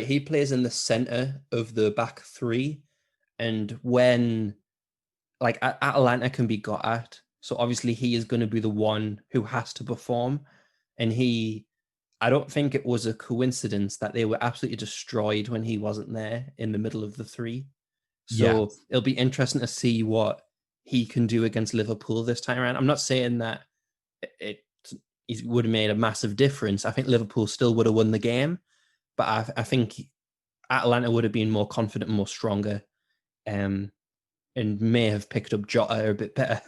he plays in the center of the back three, and when like Atalanta can be got at, so obviously he is going to be the one who has to perform, and I don't think it was a coincidence that they were absolutely destroyed when he wasn't there in the middle of the three. yeah, So it'll be interesting to see what he can do against Liverpool this time around. I'm not saying that it would have made a massive difference. I think Liverpool still would have won the game, but I think Atlanta would have been more confident, more stronger, and may have picked up Jota a bit better.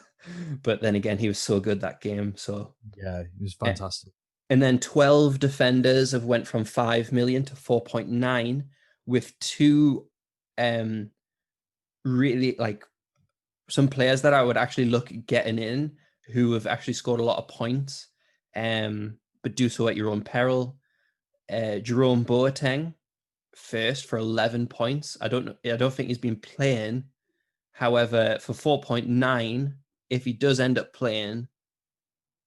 But then again, he was so good that game. So yeah, it was fantastic. And then 12 defenders have went from 5 million to 4.9, with two really like some players that I would actually look at getting in who have actually scored a lot of points, but do so at your own peril. Jerome Boateng first for 11 points. I don't know. I don't think he's been playing. However, for 4.9, if he does end up playing,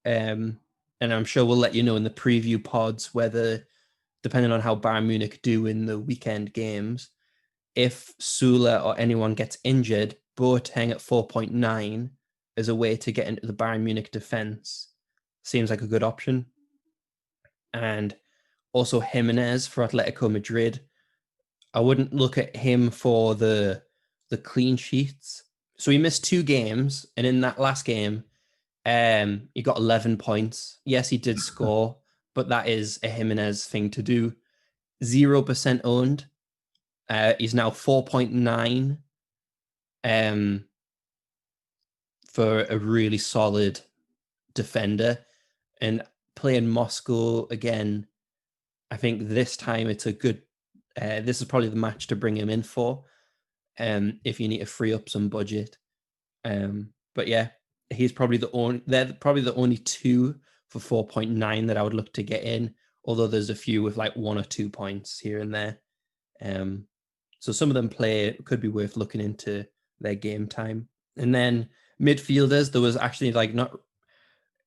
and I'm sure we'll let you know in the preview pods whether, depending on how Bayern Munich do in the weekend games, if Sula or anyone gets injured, Boateng at 4.9 as a way to get into the Bayern Munich defense seems like a good option. And also Jimenez for Atletico Madrid. I wouldn't look at him for the clean sheets. So he missed 2 games, and in that last game, he got 11 points. Yes, he did score, but that is a Jimenez thing to do. 0% owned. He's now 4.9 for a really solid defender. And playing Moscow again, I think this time it's a good. This is probably the match to bring him in for, if you need to free up some budget. But yeah, he's probably the only. They're probably the only two for 4.9 that I would look to get in. Although there's a few with like 1 or 2 points here and there. So some of them could be worth looking into their game time. And then midfielders, there was actually like not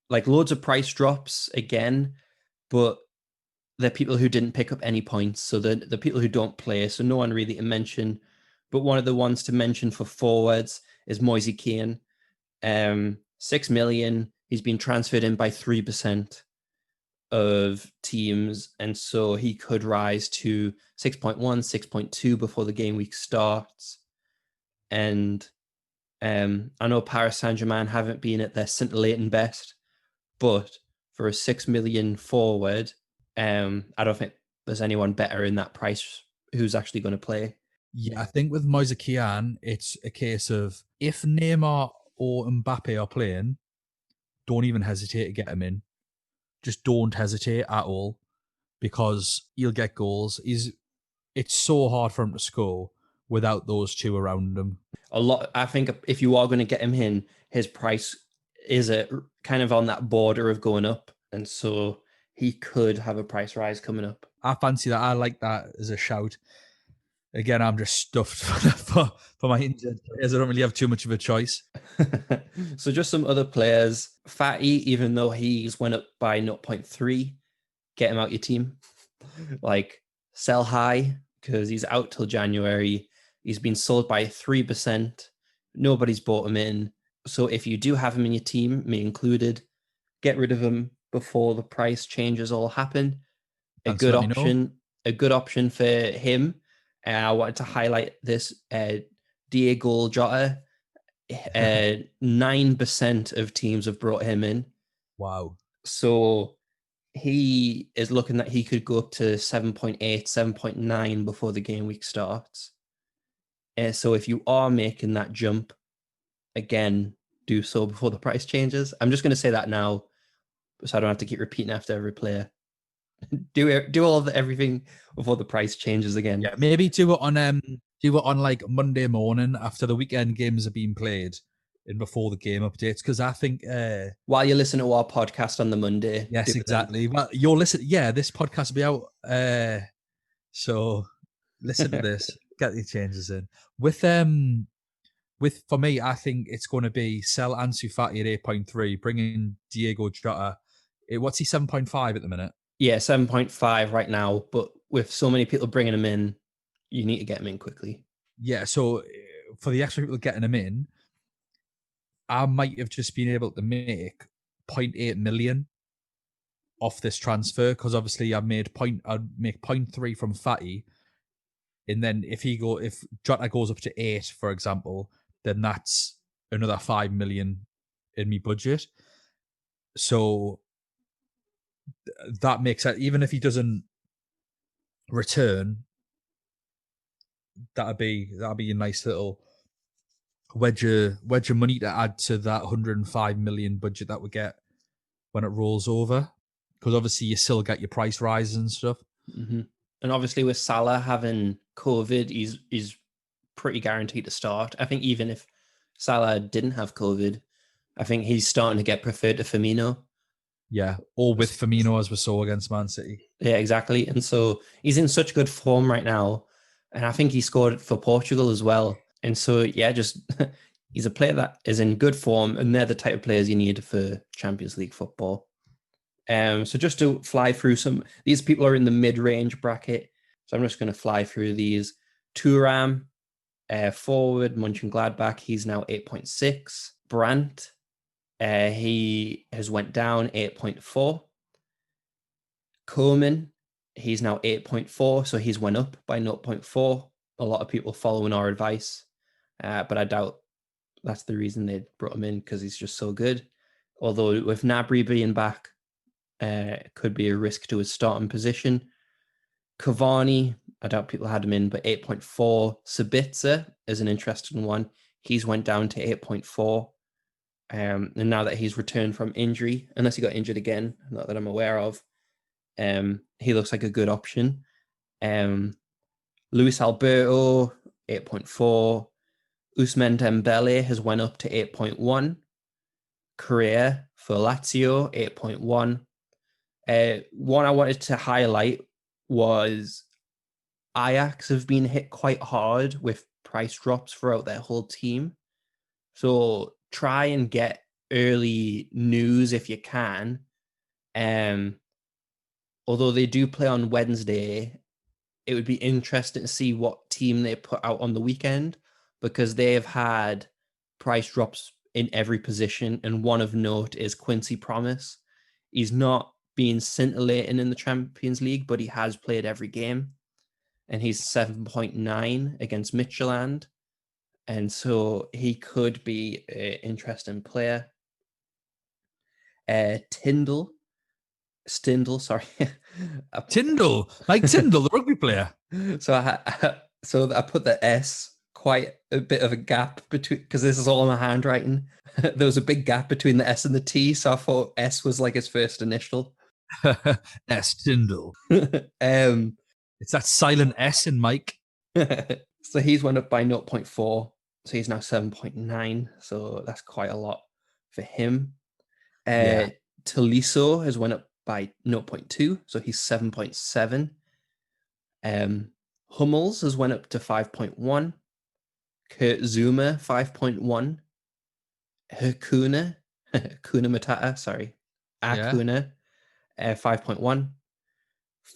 like loads of price drops again, but they're people who didn't pick up any points. So the people who don't play, so no one really to mention. But one of the ones to mention for forwards is Moise Kean. 6 million. He's been transferred in by 3% of teams, and so he could rise to 6.1, 6.2 before the game week starts. And I know Paris Saint-Germain haven't been at their scintillating best, but for a 6 million forward, I don't think there's anyone better in that price who's actually going to play. Yeah, I think with Moise Kean, it's a case of if Neymar or Mbappe are playing, don't even hesitate to get him in. Just don't hesitate at all, because he'll get goals. It's so hard for him to score without those two around him. I think if you are going to get him in, his price is a kind of on that border of going up, and so he could have a price rise coming up. I fancy that. I like that as a shout. Again, I'm just stuffed for my injured players. I don't really have too much of a choice. So just some other players. Fatty, even though he's went up by 0.3, get him out your team. Like, sell high because he's out till January. He's been sold by 3%. Nobody's bought him in. So if you do have him in your team, me included, get rid of him before the price changes all happen. Thanks for letting me know. A good option for him. I wanted to highlight this Diego Jota. 9% of teams have brought him in. Wow. So he is looking that he could go up to 7.8, 7.9 before the game week starts. So if you are making that jump, again, do so before the price changes. I'm just going to say that now, so I don't have to keep repeating after every player. do all of everything before the price changes again. Yeah, maybe do it on like Monday morning after the weekend games have been played and before the game updates, because I think while you listen to our podcast on the Monday. Yes, exactly. Well, you'll listen. Yeah, this podcast will be out. So listen to this. Get the changes in. With for me, I think it's going to be sell Ansu Fati at 8.3, bring in Diego Jota. What's he 7.5 at the minute? Yeah, 7.5 right now. But with so many people bringing him in, you need to get him in quickly. Yeah. So for the extra people getting him in, I might have just been able to make 0.8 million off this transfer, because obviously I'd make 0.3 from Fatty, and then if Jota goes up to 8, for example, then that's another 5 million in me budget. So that makes it, even if he doesn't return, that'd be a nice little wedge of money to add to that 105 million budget that we get when it rolls over. because obviously you still get your price rises and stuff. Mm-hmm. And obviously with Salah having COVID, he's pretty guaranteed to start. I think even if Salah didn't have COVID, I think he's starting to get preferred to Firmino. Yeah, or with Firmino as we saw against Man City. Yeah, exactly. And so he's in such good form right now. And I think he scored for Portugal as well. And so, yeah, just he's a player that is in good form, and they're the type of players you need for Champions League football. So just to fly through these people are in the mid-range bracket. So I'm just going to fly through these. Thuram, forward, Mönchengladbach, he's now 8.6. Brandt, he has went down 8.4. Coleman, he's now 8.4, so he's went up by 0.4. A lot of people following our advice, but I doubt that's the reason they brought him in, because he's just so good. Although with Gnabry being back, it could be a risk to his starting position. Cavani, I doubt people had him in, but 8.4. Sabitzer is an interesting one. He's went down to 8.4. And now that he's returned from injury, unless he got injured again, not that I'm aware of, he looks like a good option. Luis Alberto, 8.4. Ousmane Dembele has went up to 8.1. Correa for Lazio, 8.1. One I wanted to highlight was Ajax have been hit quite hard with price drops throughout their whole team. So try and get early news if you can. Although they do play on Wednesday, it would be interesting to see what team they put out on the weekend, because they have had price drops in every position. And one of note is Quincy Promise. He's not been scintillating in the Champions League, but he has played every game. And he's 7.9 against Midtjylland. And so he could be an interesting player. Stindl, sorry. Mike Tyndall, the rugby player. So I put the S, quite a bit of a gap between, because this is all in my handwriting. There was a big gap between the S and the T, so I thought S was like his first initial. S. Tyndall. um, It's that silent S in Mike. so he's went up by 0.4, so he's now 7.9. So that's quite a lot for him. Yeah. Tolisso has went up by 0.2, so he's 7.7. Hummels has went up to 5.1. Kurt Zuma, 5.1. Hakuna Matata, sorry. Acuna, 5.1.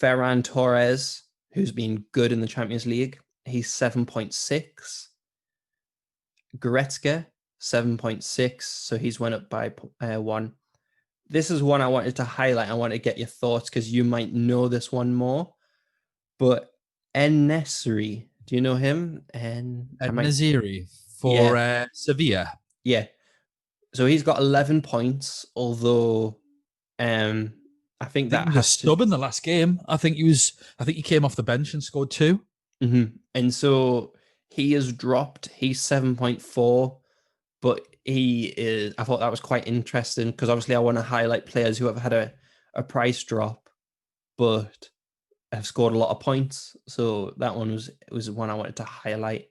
Ferran Torres, who's been good in the Champions League, he's 7.6. Goretzka, 7.6, so he's went up by 1. This is one I wanted to highlight. I want to get your thoughts, because you might know this one more. But En-Nesyri, do you know him? Naziri for Sevilla. Yeah. So he's got 11 points, although I think I think that he was a has to. stub in the last game. I think he came off the bench and scored 2. Mm-hmm. And so he is dropped. He's 7.4, but he is. I thought that was quite interesting, because obviously I want to highlight players who have had a price drop, but have scored a lot of points. So that one was one I wanted to highlight.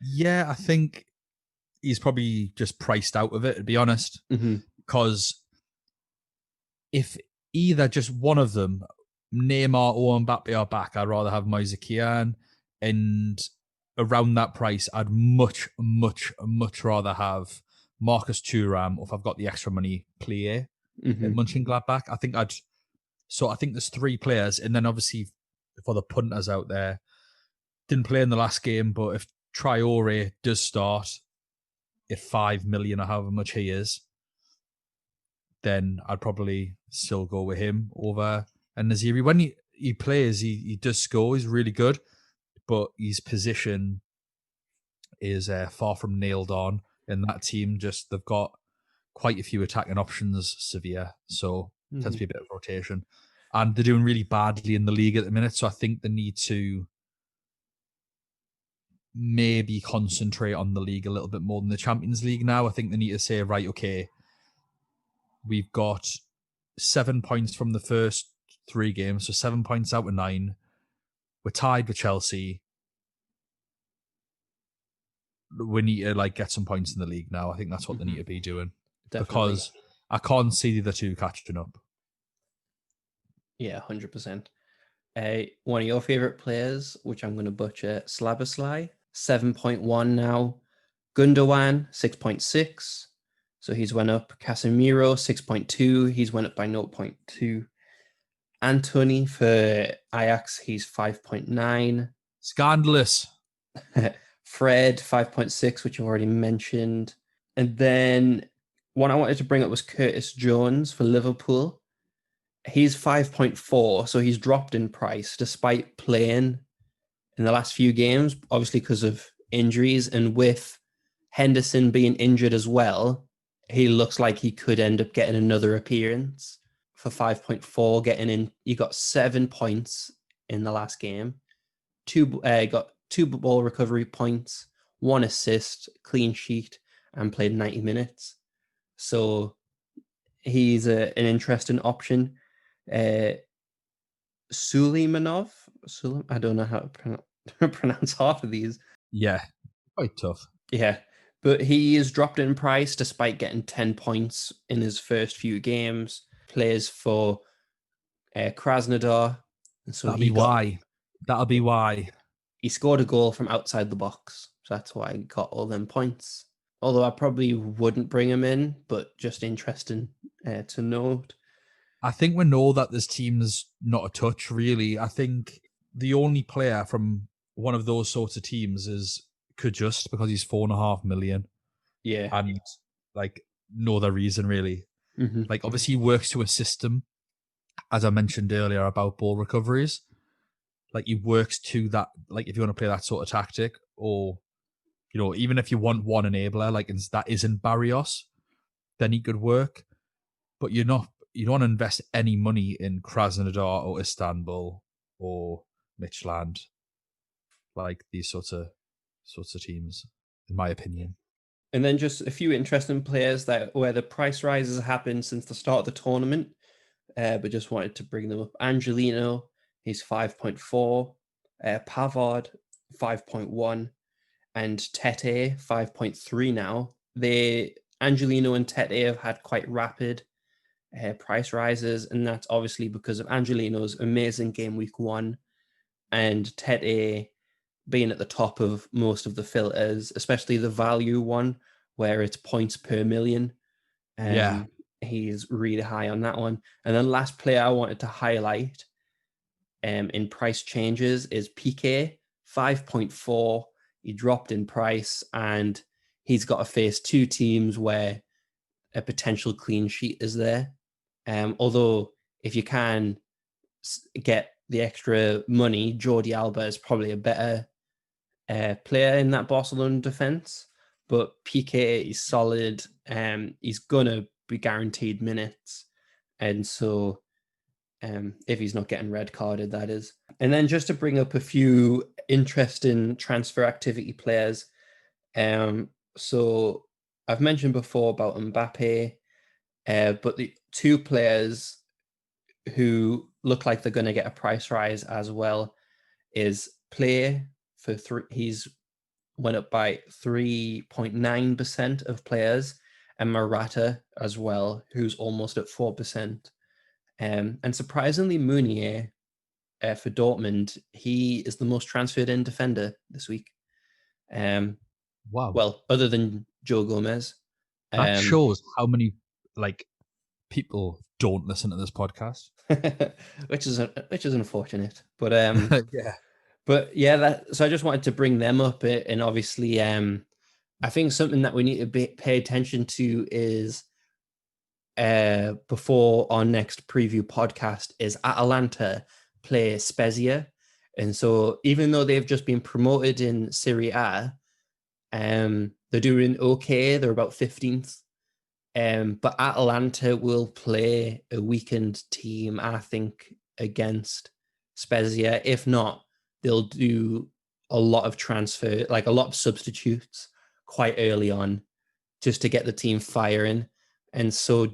Yeah, I think he's probably just priced out of it, to be honest. Mm-hmm. Because if either just one of them, Neymar or Mbappe, are back, I'd rather have Moise Kean. And around that price, I'd much, much, much rather have Marcus Thuram, or if I've got the extra money, Plie at Mönchengladbach. I think there's 3 players, and then obviously for the punters out there, didn't play in the last game, but if Traore does start at 5 million or however much he is, then I'd probably still go with him over En-Nesyri. When he plays, he does score. He's really good, but his position is far from nailed on. And that team they've got quite a few attacking options, Sevilla. So it tends to be a bit of rotation. And they're doing really badly in the league at the minute. So I think they need to maybe concentrate on the league a little bit more than the Champions League now. I think they need to say, right, okay, we've got 7 points from the first 3 games, so 7 points out of 9. We're tied with Chelsea. We need to like get some points in the league now. I think that's what they need to be doing. Definitely. Because I can't see the 2 catching up. Yeah, 100%. One of your favorite players, which I'm going to butcher, Slabberslai, 7.1 now. Gundogan, 6.6. So he's went up. Casemiro, 6.2. He's went up by 0.2. Anthony for Ajax, he's 5.9. Scandalous. Fred, 5.6, which I've already mentioned. And then one I wanted to bring up was Curtis Jones for Liverpool. He's 5.4, so he's dropped in price despite playing in the last few games, obviously because of injuries. And with Henderson being injured as well, he looks like he could end up getting another appearance for 5.4, getting in. He got 7 points in the last game. Got 2 ball recovery points, 1 assist, clean sheet, and played 90 minutes. So he's an interesting option. Suleimanov, I don't know how to pronounce half of these. Yeah, quite tough. Yeah, but he is dropped in price despite getting 10 points in his first few games. Plays for Krasnodar. And so That'll be why. He scored a goal from outside the box. So that's why he got all them points. Although I probably wouldn't bring him in, but just interesting to note. I think we know that this team's not a touch, really. I think the only player from one of those sorts of teams is Kajust because he's 4.5 million. Yeah. And like no other reason really. Mm-hmm. Like obviously he works to a system, as I mentioned earlier about ball recoveries. Like he works to that, like if you want to play that sort of tactic, or you know, even if you want one enabler, like that isn't Barrios, then he could work. But you don't want to invest any money in Krasnodar or Istanbul or Midtjylland, like these sorts of teams, in my opinion. And then just a few interesting players that where the price rises happened since the start of the tournament, but just wanted to bring them up. Angelino, he's 5.4. Pavard, 5.1. And Tete, 5.3 now. Angelino and Tete have had quite rapid price rises, and that's obviously because of Angelino's amazing game week 1 and Tete being at the top of most of the filters, especially the value one where it's points per million. Yeah. He's really high on that one. And then last player I wanted to highlight in price changes is PK, 5.4. He dropped in price and he's got to face 2 teams where a potential clean sheet is there. Although if you can get the extra money, Jordi Alba is probably a better player in that Barcelona defense. But PK is solid. He's gonna be guaranteed minutes, and so if he's not getting red carded, that is. And then just to bring up a few interesting transfer activity players. So I've mentioned before about Mbappe, but the 2 players who look like they're going to get a price rise as well is Play for 3. He's went up by 3.9% of players, and Morata as well, who's almost at 4%. And surprisingly, Meunier for Dortmund, he is the most transferred in defender this week. Wow. Well, other than Joe Gomez. That shows how many like people don't listen to this podcast. which is unfortunate. But Yeah. But yeah, so I just wanted to bring them up, and obviously, I think something that we need to pay attention to is before our next preview podcast is Atalanta play Spezia, and so even though they've just been promoted in Serie A, they're doing okay. They're about 15th. But Atalanta will play a weakened team, I think, against Spezia. If not, they'll do a lot of transfer, like a lot of substitutes quite early on, just to get the team firing. And so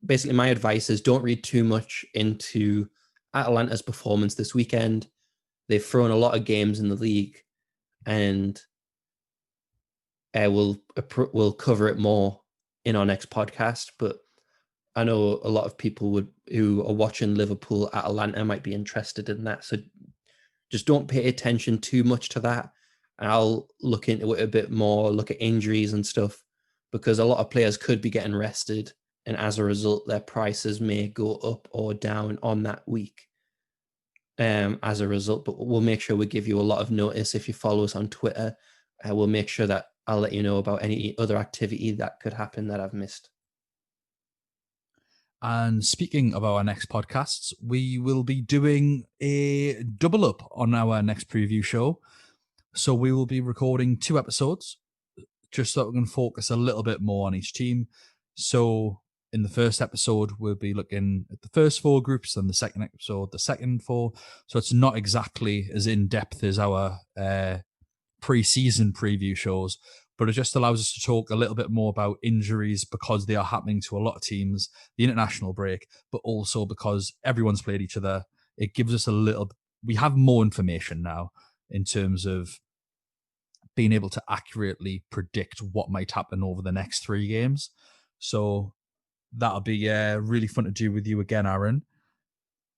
basically my advice is don't read too much into Atalanta's performance this weekend. They've thrown a lot of games in the league, and we'll cover it more in our next podcast. But I know a lot of people who are watching Liverpool Atalanta might be interested in that. So just don't pay attention too much to that. And I'll look into it a bit more, look at injuries and stuff, because a lot of players could be getting rested. And as a result, their prices may go up or down on that week as a result. But we'll make sure we give you a lot of notice if you follow us on Twitter. We'll make sure that I'll let you know about any other activity that could happen that I've missed. And speaking of our next podcasts, we will be doing a double up on our next preview show. So we will be recording 2 episodes just so that we can focus a little bit more on each team. So in the first episode, we'll be looking at the first 4 groups, and the second episode, the second 4. So it's not exactly as in-depth as our pre-season preview shows, but it just allows us to talk a little bit more about injuries because they are happening to a lot of teams, the international break, but also because everyone's played each other. It gives us we have more information now in terms of being able to accurately predict what might happen over the next 3 games. So that'll be really fun to do with you again, Aaron.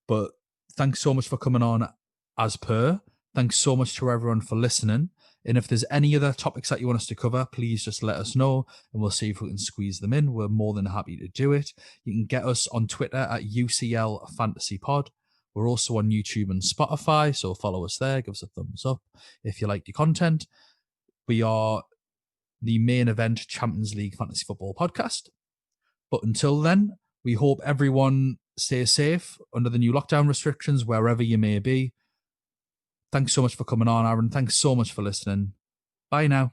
But thanks so much for coming on as per. Thanks so much to everyone for listening. And if there's any other topics that you want us to cover, please just let us know and we'll see if we can squeeze them in. We're more than happy to do it. You can get us on Twitter at UCL Fantasy Pod. We're also on YouTube and Spotify, so follow us there. Give us a thumbs up if you like the content. We are the main event Champions League Fantasy Football podcast. But until then, we hope everyone stays safe under the new lockdown restrictions, wherever you may be. Thanks so much for coming on, Aaron. Thanks so much for listening. Bye now.